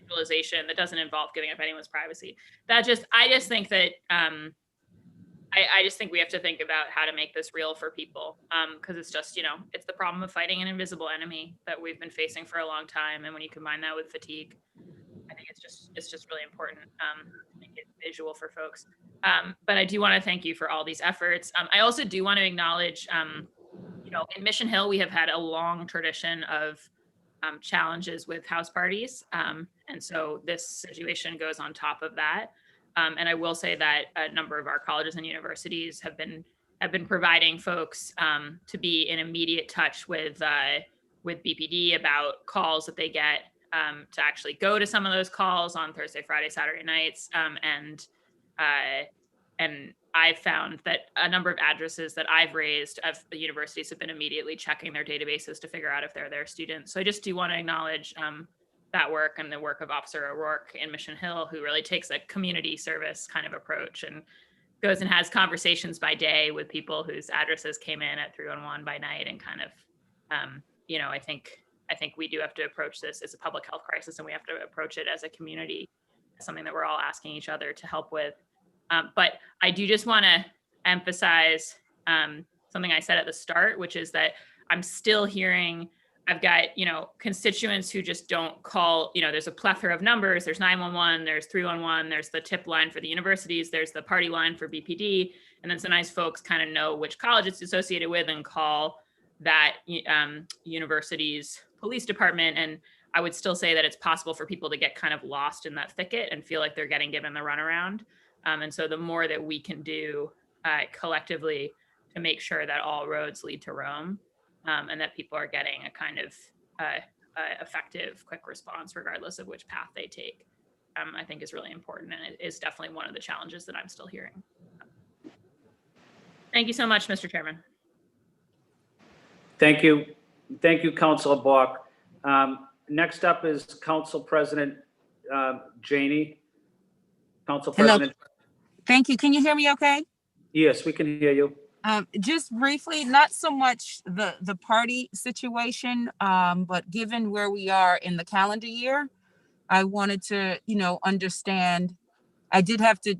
individualization that doesn't involve giving up anyone's privacy. I just think that I just think we have to think about how to make this real for people, because it's just, it's the problem of fighting an invisible enemy that we've been facing for a long time. And when you combine that with fatigue, I think it's just really important to make it visual for folks. But I do want to thank you for all these efforts. I also do want to acknowledge, in Mission Hill, we have had a long tradition of challenges with house parties. And so this situation goes on top of that. And I will say that a number of our colleges and universities have been providing folks to be in immediate touch with BPD about calls that they get, to actually go to some of those calls on Thursday, Friday, Saturday nights. And I've found that a number of addresses that I've raised of the universities have been immediately checking their databases to figure out if they're their students. So I just do want to acknowledge that work and the work of Officer O'Rourke in Mission Hill, who really takes a community service kind of approach and goes and has conversations by day with people whose addresses came in at 311 by night, and kind of, I think we do have to approach this as a public health crisis, and we have to approach it as a community, something that we're all asking each other to help with. But I do just want to emphasize something I said at the start, which is that I'm still hearing, I've got, constituents who just don't call, there's a plethora of numbers. There's 911, there's 311, there's the tip line for the universities, there's the party line for BPD. And then sometimes folks kind of know which college it's associated with and call that university's police department. And I would still say that it's possible for people to get kind of lost in that thicket and feel like they're getting given the runaround. And so the more that we can do collectively to make sure that all roads lead to Rome, and that people are getting a kind of effective, quick response, regardless of which path they take, I think is really important. And it is definitely one of the challenges that I'm still hearing. Thank you so much, Mr. Chairman. Thank you. Thank you, Councilor Bach. Next up is Council President Janey. Council President. Hello. Thank you. Can you hear me okay? Yes, we can hear you. Just briefly, not so much the party situation, but given where we are in the calendar year, I wanted to, understand. I did have to,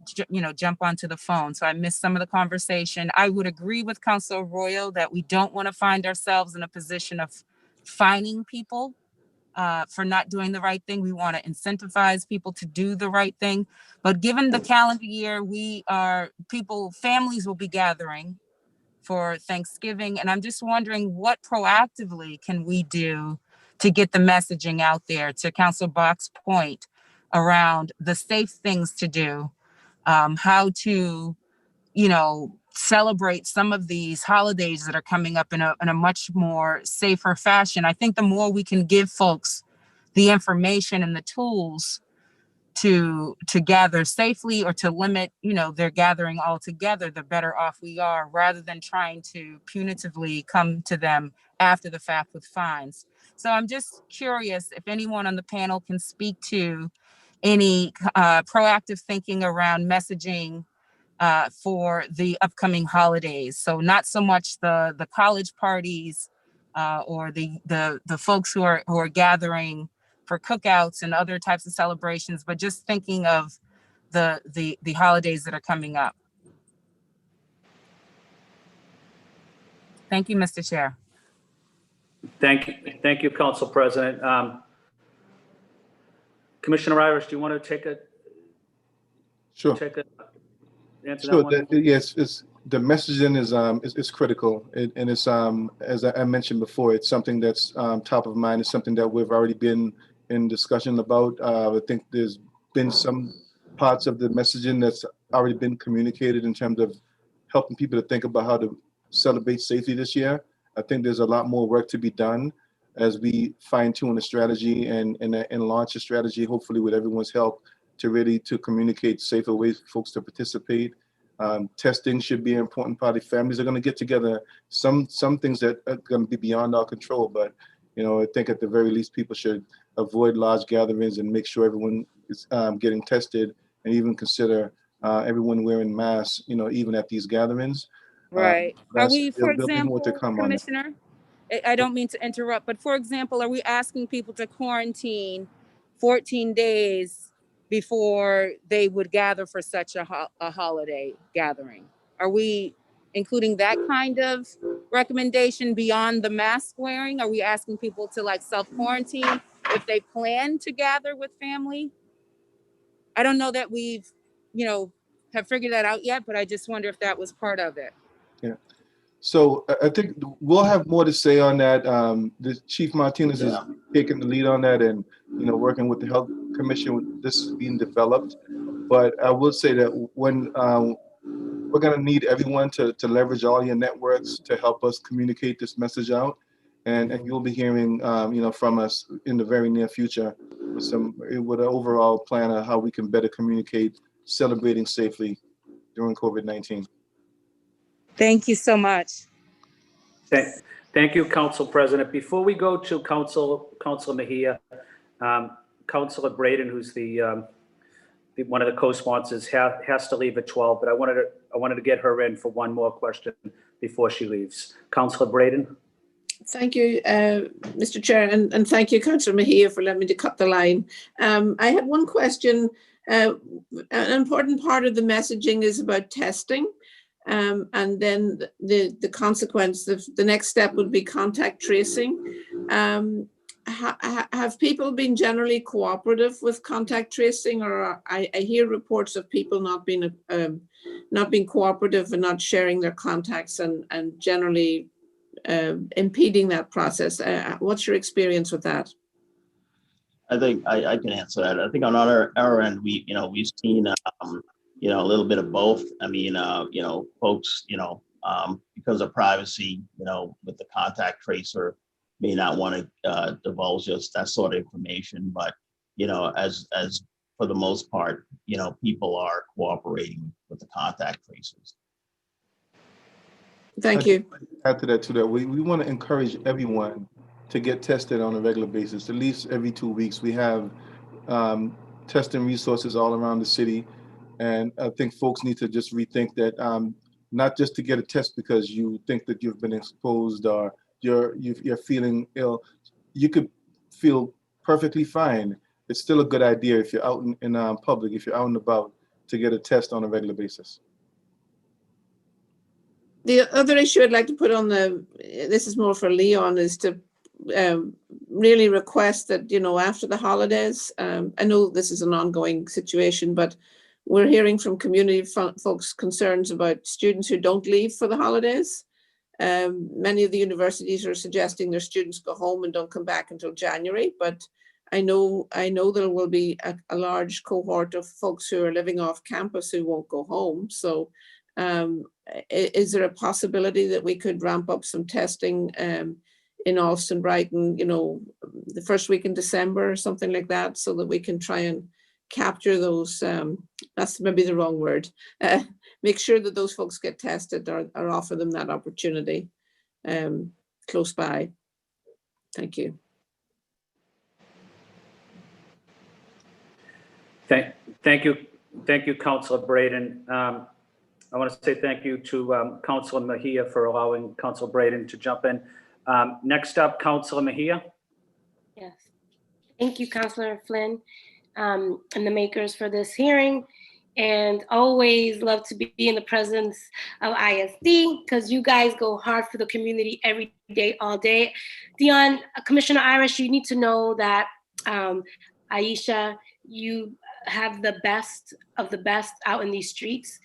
jump onto the phone, so I missed some of the conversation. I would agree with Councilor Arroyo that we don't want to find ourselves in a position of fining people for not doing the right thing. We want to incentivize people to do the right thing. But given the calendar year, families will be gathering for Thanksgiving. And I'm just wondering, what proactively can we do to get the messaging out there, to Councilor Bach's point around the safe things to do, how to, celebrate some of these holidays that are coming up in a much more safer fashion. I think the more we can give folks the information and the tools to gather safely or to limit, their gathering altogether, the better off we are, rather than trying to punitively come to them after the fact with fines. So I'm just curious if anyone on the panel can speak to any proactive thinking around messaging for the upcoming holidays. So not so much the college parties or the folks who are gathering for cookouts and other types of celebrations, but just thinking of the holidays that are coming up. Thank you, Mr. Chair. Thank you, Council President. Commissioner Irish, do you want to answer Sure. that one? Yes, the messaging is critical, and it's as I mentioned before, it's something that's top of mind. It's something that we've already been in discussion about. I think there's been some parts of the messaging that's already been communicated in terms of helping people to think about how to celebrate safely this year. I think there's a lot more work to be done as we fine tune the strategy and launch a strategy, hopefully with everyone's help, to communicate safer ways for folks to participate. Testing should be an important part. Families are going to get together. Some things that are going to be beyond our control, but I think at the very least people should avoid large gatherings and make sure everyone is getting tested, and even consider everyone wearing masks, even at these gatherings. Right. Are we, for example, Commissioner, I don't mean to interrupt, but for example, are we asking people to quarantine 14 days before they would gather for such a holiday gathering? Are we including that kind of recommendation beyond the mask wearing? Are we asking people to like self-quarantine if they plan to gather with family? I don't know that we've, have figured that out yet, but I just wonder if that was part of it. Yeah. So I think we'll have more to say on that. The Chief Martinez is taking the lead on that, and working with the Health Commission, this is being developed. But I will say that when we're going to need everyone to leverage all your networks to help us communicate this message out, and you'll be hearing from us in the very near future with an overall plan of how we can better communicate celebrating safely during COVID-19. Thank you so much. Thank you, Council President. Before we go to Councilor Mejia, Councilor Braden, who's one of the co-sponsors, has to leave at 12, but I wanted to get her in for one more question before she leaves. Councilor Braden. Thank you, Mr. Chair, and thank you, Councillor Mejia, for letting me to cut the line. I had one question. An important part of the messaging is about testing, and then the consequence of the next step would be contact tracing. Have people been generally cooperative with contact tracing, or I hear reports of people not being cooperative and not sharing their contacts and generally impeding that process? What's your experience with that? I think I can answer that. I think on our end, we've seen a little bit of both. I mean, folks, because of privacy, with the contact tracer, may not want to divulge us that sort of information. But as for the most part, people are cooperating with the contact tracers. Thank you. Add to that, we want to encourage everyone to get tested on a regular basis, at least every 2 weeks. We have testing resources all around the city. And I think folks need to just rethink that, not just to get a test because you think that you've been exposed or you're feeling ill. You could feel perfectly fine. It's still a good idea if you're out in public, if you're out and about, to get a test on a regular basis. The other issue I'd like to put on this is more for Leon, is to really request that, after the holidays, I know this is an ongoing situation, but we're hearing from community folks concerns about students who don't leave for the holidays. Many of the universities are suggesting their students go home and don't come back until January, but I know there will be a large cohort of folks who are living off campus who won't go home. So is there a possibility that we could ramp up some testing in Alston, Brighton, the first week in December or something like that, so that we can try and capture those, that's maybe the wrong word, make sure that those folks get tested or offer them that opportunity close by. Thank you. Thank you, Councilor Braden. I want to say thank you to Councilor Mejia for allowing Councilor Braden to jump in. Next up, Councilor Mejia. Yes, thank you, Councilor Flynn, and the makers for this hearing. And always love to be in the presence of ISD, because you guys go hard for the community every day, all day. Dion, Commissioner Irish, you need to know that Aisha, you have the best of the best out in these streets.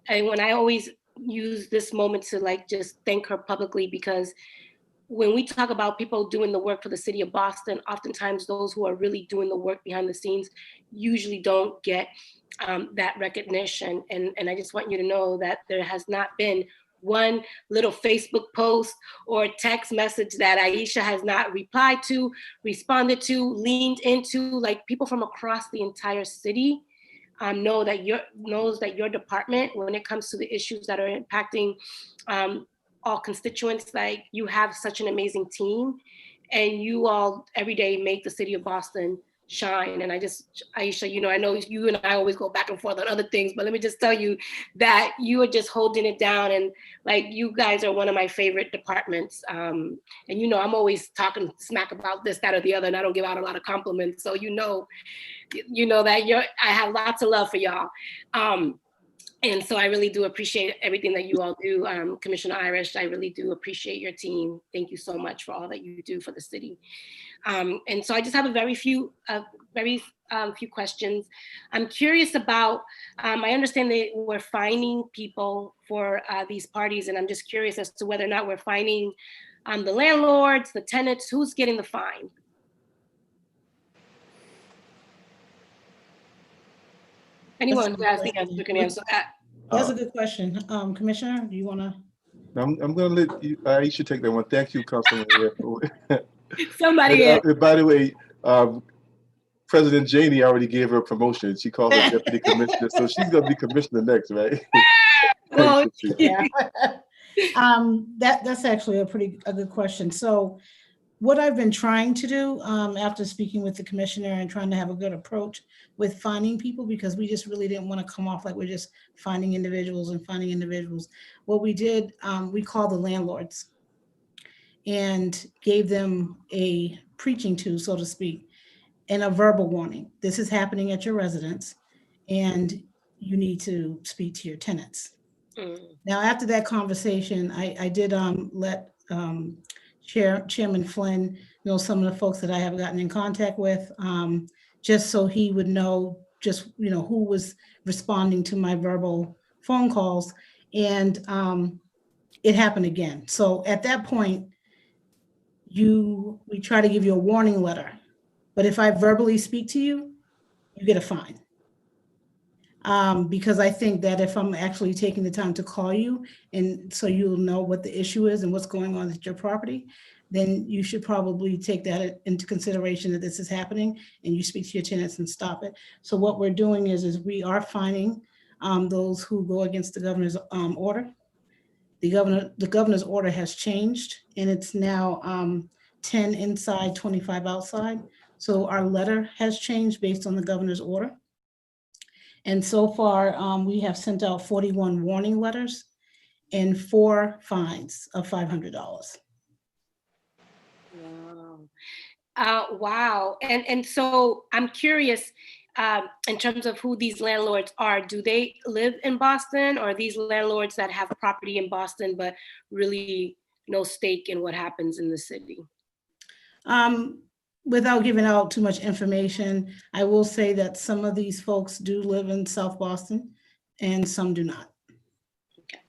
And when I always use this moment to just thank her publicly, because when we talk about people doing the work for the city of Boston, oftentimes those who are really doing the work behind the scenes usually don't get that recognition. And I just want you to know that there has not been one little Facebook post or text message that Aisha has not replied to, responded to, leaned into. People from across the entire city knows that your department, when it comes to the issues that are impacting all constituents, you have such an amazing team, and you all every day make the city of Boston shine. And Aisha, you know, I know you and I always go back and forth on other things, but let me just tell you that you are just holding it down. And like, you guys are one of my favorite departments. And you know, I'm always talking smack about this, that, or the other, and I don't give out a lot of compliments. So you know that I have lots of love for y'all. And so I really do appreciate everything that you all do. Commissioner Irish, I really do appreciate your team. Thank you so much for all that you do for the city. And so I just have a very few questions. I'm curious about, I understand that we're fining people for these parties, and I'm just curious as to whether or not we're fining the landlords, the tenants, who's getting the fine? Anyone who has the answer can answer that. That's a good question. Commissioner, do you want to? I'm going to let you, Aisha take that one. Thank you, Councilman. Somebody by the way, President Janey already gave her a promotion. She called her deputy commissioner, so she's going to be commissioner next, right? Well, yeah. That's actually a good question. So what I've been trying to do after speaking with the commissioner and trying to have a good approach with finding people, because we just really didn't want to come off like we're just finding individuals. What we did, we called the landlords and gave them a preaching to, so to speak, and a verbal warning. This is happening at your residence and you need to speak to your tenants. Now, after that conversation, I did let Chairman Flynn know some of the folks that I have gotten in contact with, just so he would know who was responding to my verbal phone calls. And it happened again. So at that point, we try to give you a warning letter, but if I verbally speak to you, you get a fine. Because I think that if I'm actually taking the time to call you, and so you'll know what the issue is and what's going on at your property, then you should probably take that into consideration, that this is happening, and you speak to your tenants and stop it. So what we're doing is we are fining those who go against the governor's order. The governor's order has changed, and it's now 10 inside, 25 outside. So our letter has changed based on the governor's order. And so far, we have sent out 41 warning letters and 4 fines of $500. Wow. And so I'm curious, in terms of who these landlords are, do they live in Boston, or are these landlords that have property in Boston, but really no stake in what happens in the city? Without giving out too much information, I will say that some of these folks do live in South Boston and some do not. Okay.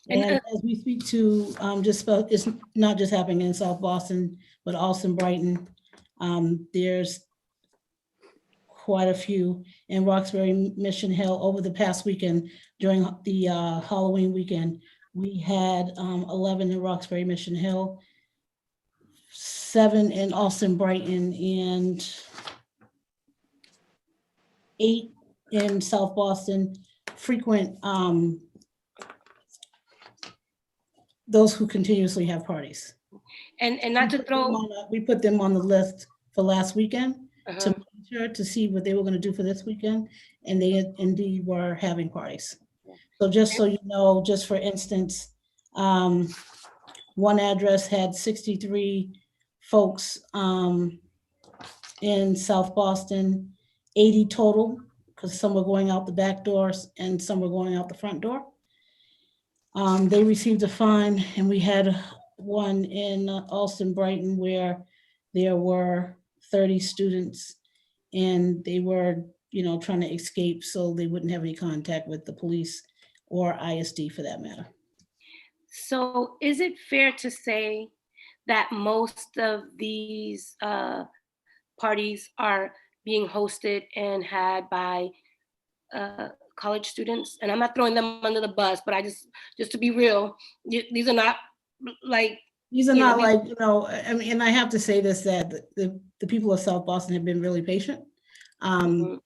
And as we speak to, it's not just happening in South Boston, but also in Brighton. There's quite a few in Roxbury, Mission Hill. Over the past weekend, during the Halloween weekend, we had 11 in Roxbury, Mission Hill, 7 in Austin, Brighton, and 8 in South Boston. Frequent, those who continuously have parties. And not to throw, we put them on the list for last weekend uh-huh. to monitor, to see what they were going to do for this weekend, and they indeed were having parties. So just so you know, just for instance, one address had 63 folks in South Boston, 80 total, because some were going out the back doors and some were going out the front door. They received a fine, and we had one in Austin, Brighton, where there were 30 students, and they were, trying to escape so they wouldn't have any contact with the police or ISD for that matter. So is it fair to say that most of these parties are being hosted and had by college students? And I'm not throwing them under the bus, but just to be real, these are not like, I mean, and I have to say this, that the people of South Boston have been really patient.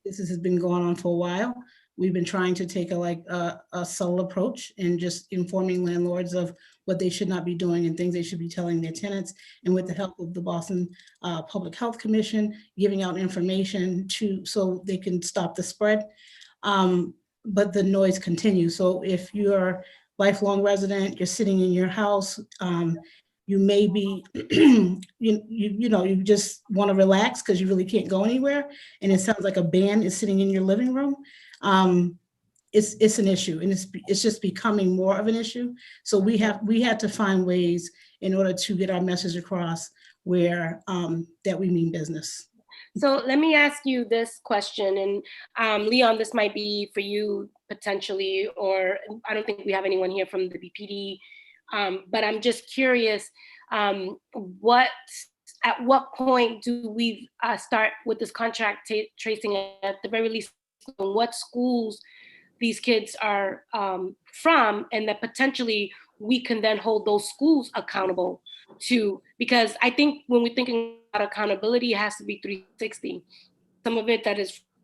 This has been going on for a while. We've been trying to take a subtle approach and just informing landlords of what they should not be doing and things they should be telling their tenants. And with the help of the Boston Public Health Commission, giving out information so they can stop the spread. But the noise continues. So if you're a lifelong resident, you're sitting in your house, you may be, you just want to relax because you really can't go anywhere. And it sounds like a band is sitting in your living room. It's an issue, and it's just becoming more of an issue. So we had to find ways in order to get our message across where that we mean business. So let me ask you this question, and Leon, this might be for you potentially, or I don't think we have anyone here from the BPD, but I'm just curious, at what point do we start with this contract tracing at the very least, what schools these kids are from, and that potentially we can then hold those schools accountable to, because I think when we're thinking about accountability, it has to be 360. Some of it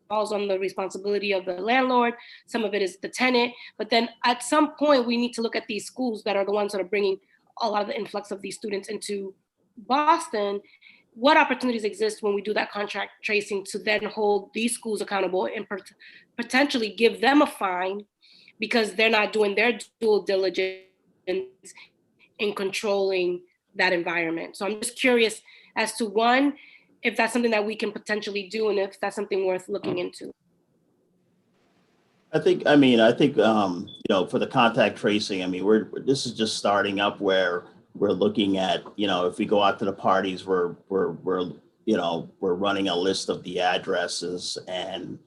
falls on the responsibility of the landlord, some of it is the tenant, but then at some point we need to look at these schools that are the ones that are bringing a lot of the influx of these students into Boston. What opportunities exist when we do that contract tracing to then hold these schools accountable and potentially give them a fine because they're not doing their due diligence in controlling that environment? So I'm just curious as to, one, if that's something that we can potentially do and if that's something worth looking into. I think, for the contact tracing, this is just starting up where we're looking at, if we go out to the parties, we're running a list of the addresses and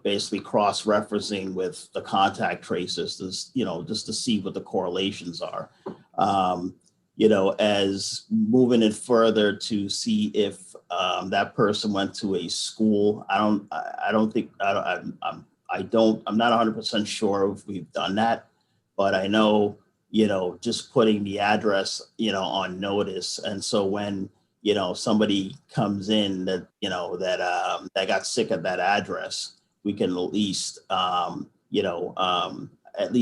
basically cross-referencing with the contact traces, just to see what the correlations are. As moving it further to see if that person went to a school, I'm not 100% sure if we've done that, but I know, just putting the address, on notice. And so when, somebody comes in that, that got sick at that address, we can at least,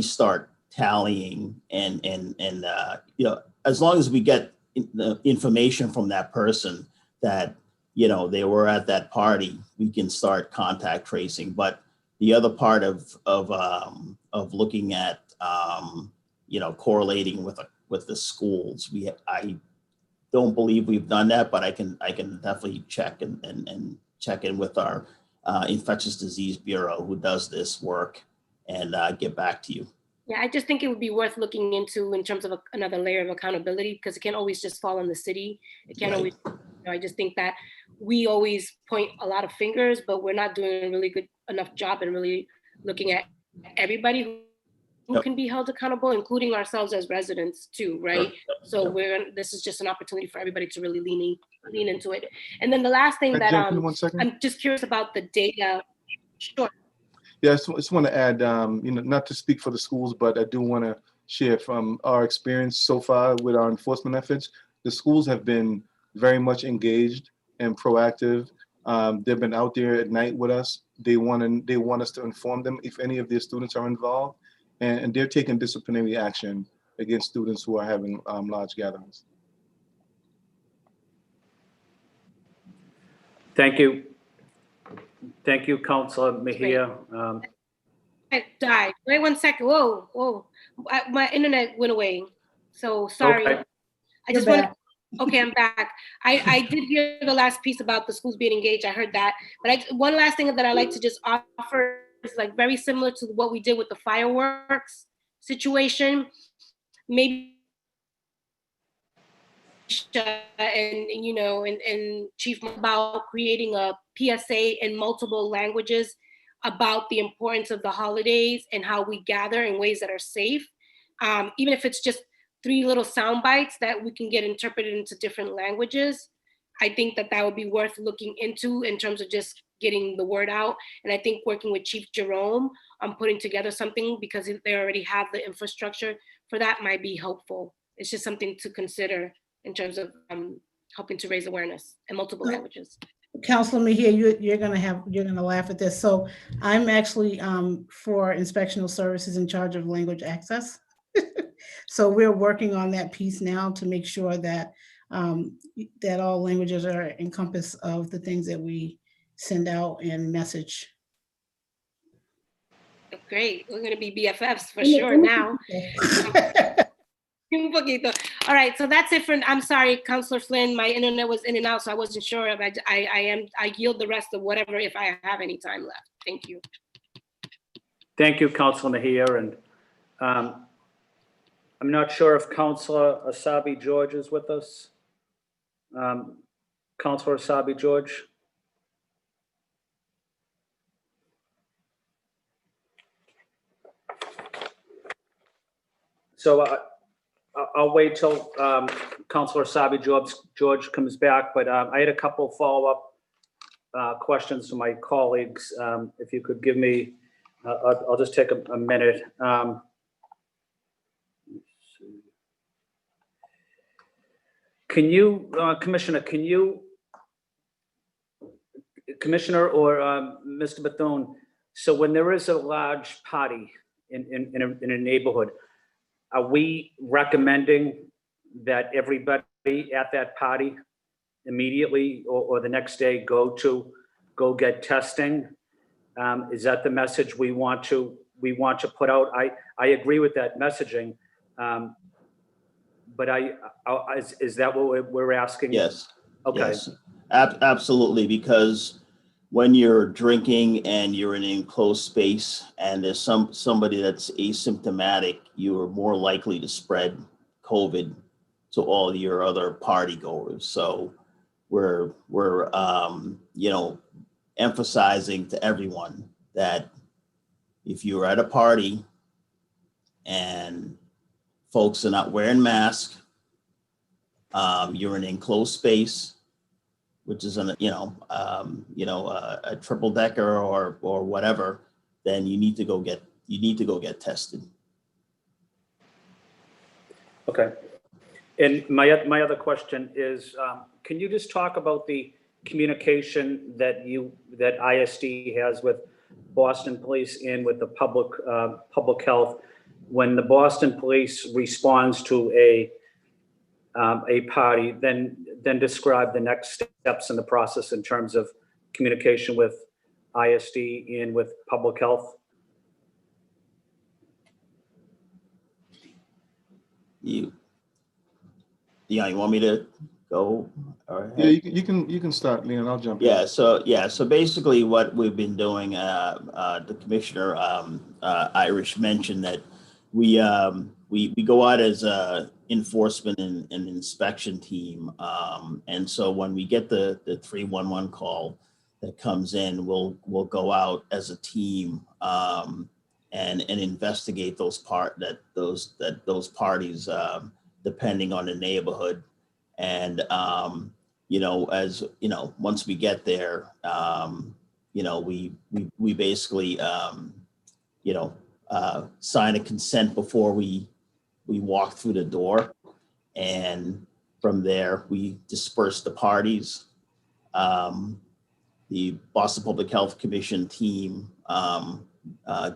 start tallying and as long as we get the information from that person that, they were at that party, we can start contact tracing. But the other part of looking at, correlating with the schools, I don't believe we've done that, but I can definitely check and check in with our infectious disease bureau who does this work and get back to you. Yeah, I just think it would be worth looking into in terms of another layer of accountability, because it can't always just fall on the city. It can't always, I just think that we always point a lot of fingers, but we're not doing a really good enough job in really looking at everybody who can be held accountable, including ourselves as residents too, right? So this is just an opportunity for everybody to really lean into it. And then the last thing that I'm just curious about the data. Sure. Yeah, I just want to add, not to speak for the schools, but I do want to share from our experience so far with our enforcement efforts. The schools have been very much engaged and proactive. They've been out there at night with us. They want us to inform them if any of their students are involved, and they're taking disciplinary action against students who are having large gatherings. Thank you. Thank you, Councilor Mejia. I died. Wait 1 second. Whoa. My internet went away. So sorry. Okay. I just want to, okay, I'm back. I did hear the last piece about the schools being engaged. I heard that. But one last thing that I like to just offer is like very similar to what we did with the fireworks situation. Maybe and Chief about creating a PSA in multiple languages about the importance of the holidays and how we gather in ways that are safe. Even if it's just 3 little sound bites that we can get interpreted into different languages, I think that would be worth looking into in terms of just getting the word out. And I think working with Chief Jerome on putting together something, because they already have the infrastructure for that, might be helpful. It's just something to consider in terms of helping to raise awareness in multiple languages. Councilor Mejia, you're gonna laugh at this. So I'm actually for inspectional services in charge of language access. So we're working on that piece now to make sure that that all languages are encompassed of the things that we send out and message. Great. We're going to be BFFs for sure now. Un poquito. All right, so that's it for, I'm sorry, Councilor Flynn, my internet was in and out, so I wasn't sure if I yield the rest of whatever if I have any time left. Thank you. Thank you, Councilor Mejia. And I'm not sure if Councilor Asabi George is with us. Councilor Asabi George. So I'll wait till Councilor Asabi George comes back, but I had a couple of follow-up questions from my colleagues. If you could give me, I'll just take a minute. Can you, Commissioner or Mr. Bethune, so when there is a large party in a neighborhood, are we recommending that everybody at that party immediately or the next day go get testing? Is that the message we want to put out? I agree with that messaging, but is that what we're asking? Yes. Okay. Yes, absolutely, because when you're drinking and you're in an enclosed space and there's somebody that's asymptomatic, you are more likely to spread COVID to all your other party goers. So we're emphasizing to everyone that if you're at a party and folks are not wearing masks, you're in an enclosed space, which is a triple decker or whatever, then you need to go get tested. Okay. And my other question is, can you just talk about the communication that ISD has with Boston Police and with the public health when the Boston Police responds to a party, then describe the next steps in the process in terms of communication with ISD and with public health? You want me to go? All right. Yeah, you can start, Leon. I'll jump in. So basically what we've been doing, the Commissioner Irish mentioned that we go out as a enforcement and inspection team. And so when we get the 311 call that comes in, we'll go out as a team and investigate those parties depending on the neighborhood. And once we get there, we basically sign a consent before we walk through the door, and from there we disperse the parties. The Boston Public Health Commission team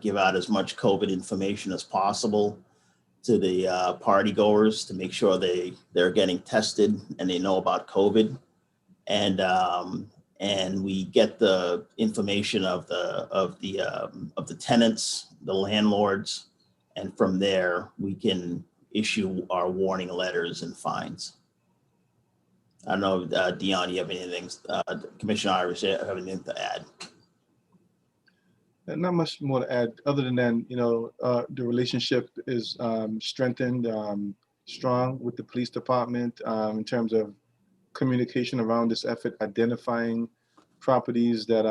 give out as much COVID information as possible to the party goers to make sure they're getting tested and they know about COVID, and we get the information of the tenants, the landlords, and from there we can issue our warning letters and fines. I don't know, Dion, you have anything? Commissioner Irish, have anything to add? Not much more to add, other than the relationship is strengthened, strong with the police department in terms of communication around this effort, identifying properties that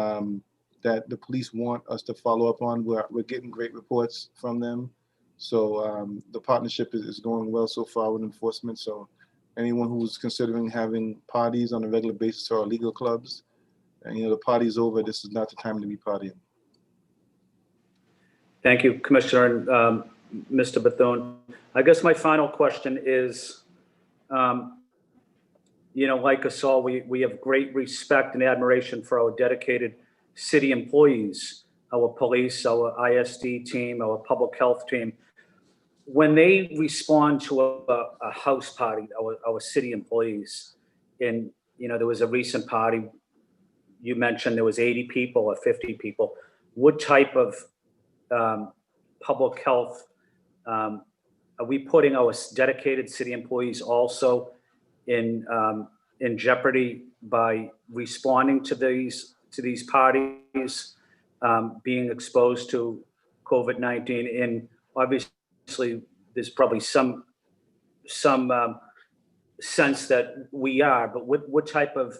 the police want us to follow up on. We're getting great reports from them. So the partnership is going well so far with enforcement. So anyone who's considering having parties on a regular basis or illegal clubs, and the party's over, this is not the time to be partying. Thank you, Commissioner and Mr. Bethune. I guess my final question is, like us all, we have great respect and admiration for our dedicated city employees, our police, our ISD team, our public health team. when they respond to a house party, our city employees, and, you know, there was a recent party, you mentioned there was 80 people or 50 people, what type of public health, are we putting our dedicated city employees also in jeopardy by responding to these parties, being exposed to COVID-19? And obviously, there's probably some sense that we are, but what type of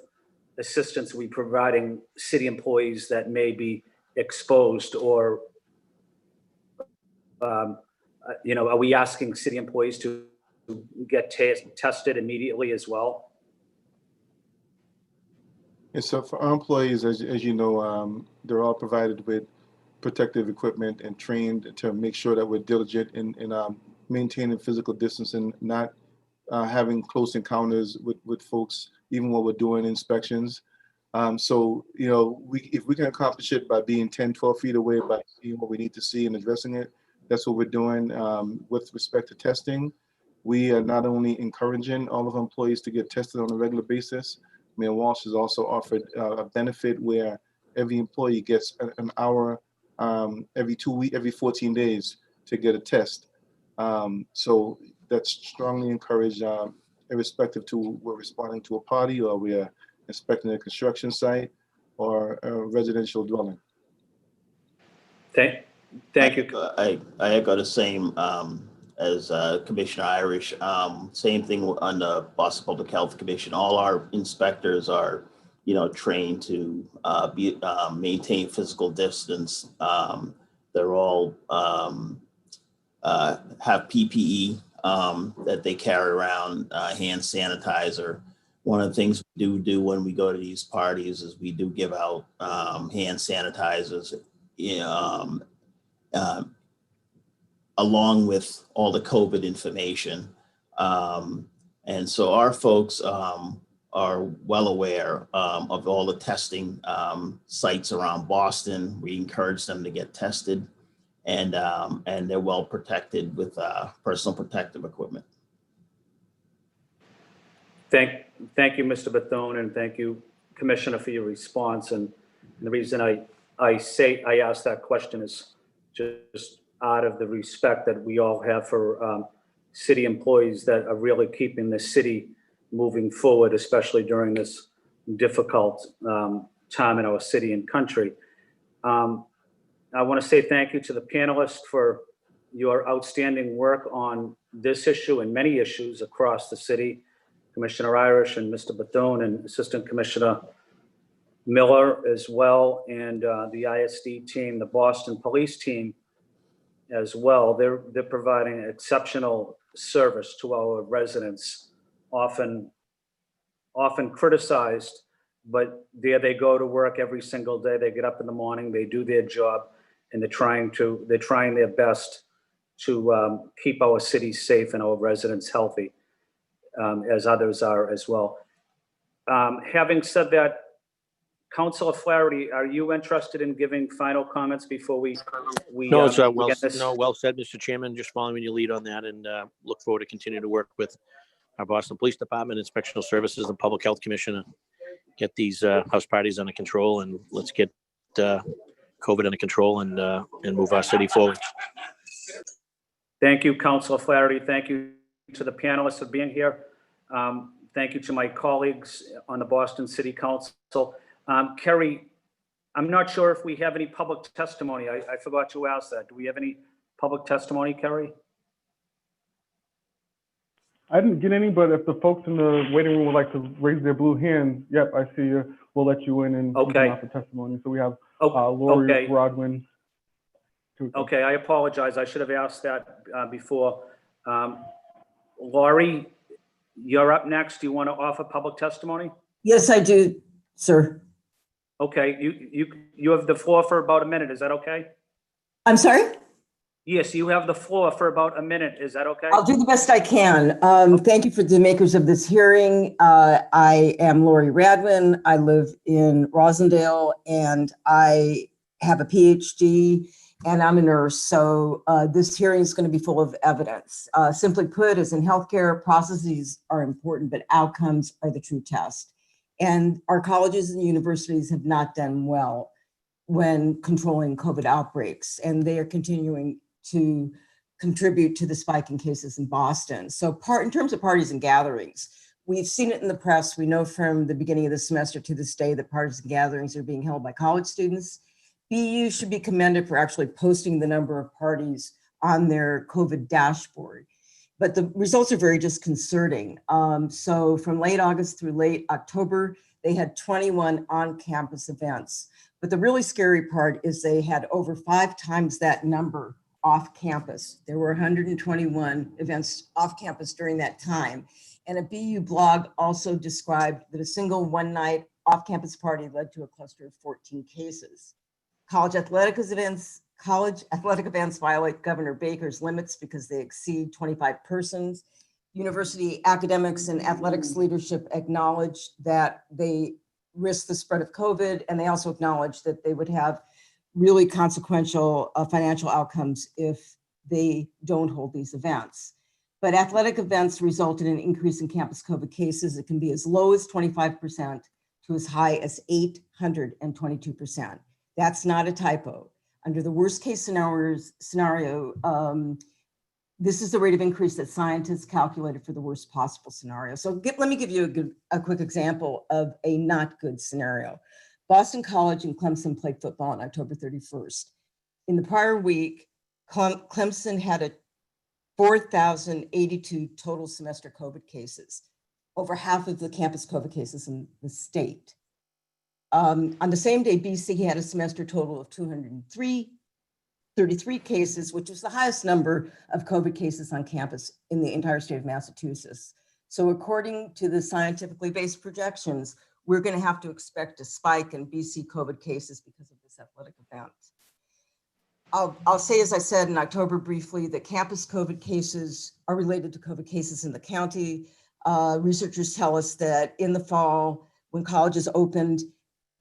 assistance are we providing city employees that may be exposed, or you know, are we asking city employees to get tested immediately as well? And so for our employees, as you know, they're all provided with protective equipment and trained to make sure that we're diligent in maintaining physical distancing, not having close encounters with folks, even when we're doing inspections. So, you know, if we can accomplish it by being 10, 12 feet away, by seeing what we need to see and addressing it, that's what we're doing. With respect to testing, we are not only encouraging all of our employees to get tested on a regular basis, Mayor Walsh has also offered a benefit where every employee gets an hour every 2 weeks, every 14 days to get a test. So that's strongly encouraged, irrespective to we're responding to a party or we're inspecting a construction site or a residential dwelling. Thank you. I echo the same as Commissioner Irish. Same thing on the Boston Public Health Commission. All our inspectors are, you know, trained to maintain physical distance. They're all have PPE that they carry around, hand sanitizer. One of the things we do when we go to these parties is we do give out hand sanitizers, along with all the COVID information. And so our folks are well aware of all the testing sites around Boston. We encourage them to get tested, and they're well protected with personal protective equipment. Thank you, Mr. Bethune, and thank you, Commissioner, for your response. And the reason I asked that question is just out of the respect that we all have for city employees that are really keeping the city moving forward, especially during this difficult time in our city and country. I want to say thank you to the panelists for your outstanding work on this issue and many issues across the city. Commissioner Irish and Mr. Bethune and Assistant Commissioner Miller as well, and the ISD team, the Boston Police team as well. They're providing exceptional service to our residents, often criticized, but there they go to work every single day. They get up in the morning, they do their job, and they're trying their best to keep our city safe and our residents healthy, as others are as well. Having said that, Councilor Flaherty, are you interested in giving final comments before we No, it's well well said, Mr. Chairman. Just following your lead on that, and look forward to continue to work with our Boston Police Department, Inspectional Services, and Public Health Commission to get these house parties under control, and let's get COVID under control and move our city forward. Thank you, Councilor Flaherty. Thank you to the panelists for being here. Thank you to my colleagues on the Boston City Council. Kerry, I'm not sure if we have any public testimony. I forgot to ask that. Do we have any public testimony, Kerry? I didn't get any, but if the folks in the waiting room would like to raise their blue hands, yep, I see you. We'll let you in and offer testimony. So we have Lori Rodwin. Okay, I apologize. I should have asked that before. Lori, you're up next. Do you want to offer public testimony? Yes, I do, sir. Okay, you have the floor for about a minute. Is that okay? I'm sorry? Yes, you have the floor for about a minute. Is that okay? I'll do the best I can. Thank you for the makers of this hearing. I am Lori Radwin. I live in Rosendale, and I have a PhD and I'm a nurse, so this hearing is going to be full of evidence. Simply put, as in healthcare, processes are important, but outcomes are the true test. And our colleges and universities have not done well when controlling COVID outbreaks, and they are continuing to contribute to the spike in cases in Boston. So in terms of parties and gatherings, we've seen it in the press. We know from the beginning of the semester to this day that parties and gatherings are being held by college students. BU should be commended for actually posting the number of parties on their COVID dashboard. But the results are very disconcerting. So from late August through late October, they had 21 on-campus events. But the really scary part is they had over 5 times that number off campus. There were 121 events off campus during that time. And a BU blog also described that a single one-night off-campus party led to a cluster of 14 cases. College athletic events violate Governor Baker's limits because they exceed 25 persons. University academics and athletics leadership acknowledged that they risk the spread of COVID, and they also acknowledged that they would have really consequential financial outcomes if they don't hold these events. But athletic events result in an increase in campus COVID cases. It can be as low as 25% to as high as 822%. That's not a typo. Under the worst case scenario, this is the rate of increase that scientists calculated for the worst possible scenario. So let me give you a quick example of a not good scenario. Boston College and Clemson played football on October 31st. In the prior week, Clemson had 4,082 total semester COVID cases, over half of the campus COVID cases in the state. On the same day, BC had a semester total of 233 cases, which was the highest number of COVID cases on campus in the entire state of Massachusetts. So according to the scientifically based projections, we're going to have to expect a spike in BC COVID cases because of this athletic event. I'll say, as I said in October briefly, that campus COVID cases are related to COVID cases in the county. Researchers tell us that in the fall, when colleges opened,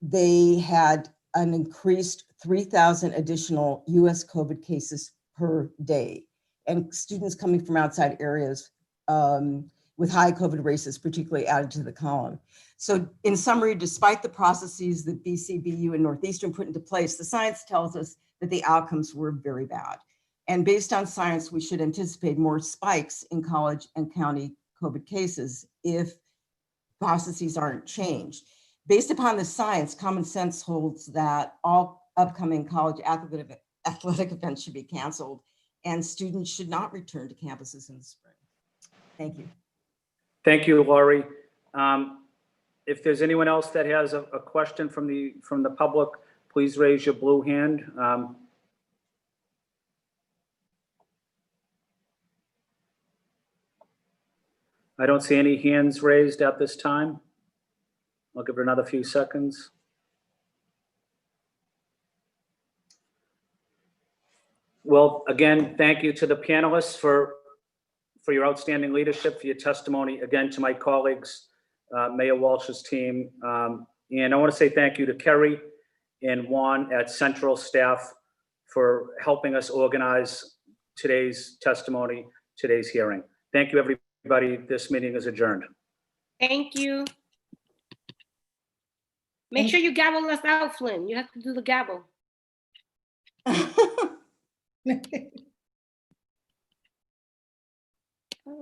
they had an increased 3,000 additional US COVID cases per day. And students coming from outside areas with high COVID rates particularly added to the column. So in summary, despite the processes that BC, BU, and Northeastern put into place, the science tells us that the outcomes were very bad. And based on science, we should anticipate more spikes in college and county COVID cases if processes aren't changed. Based upon the science, common sense holds that all upcoming college athletic events should be canceled and students should not return to campuses in the spring. Thank you. Thank you, Laurie. If there's anyone else that has a question from the public, please raise your blue hand. I don't see any hands raised at this time. I'll give it another few seconds. Well, again, thank you to the panelists for your outstanding leadership, for your testimony. Again, to my colleagues, Mayor Walsh's team. And I want to say thank you to Kerry and Juan at Central staff for helping us organize today's testimony, today's hearing. Thank you, everybody. This meeting is adjourned. Thank you. Make sure you gavel us out, Flynn. You have to do the gavel.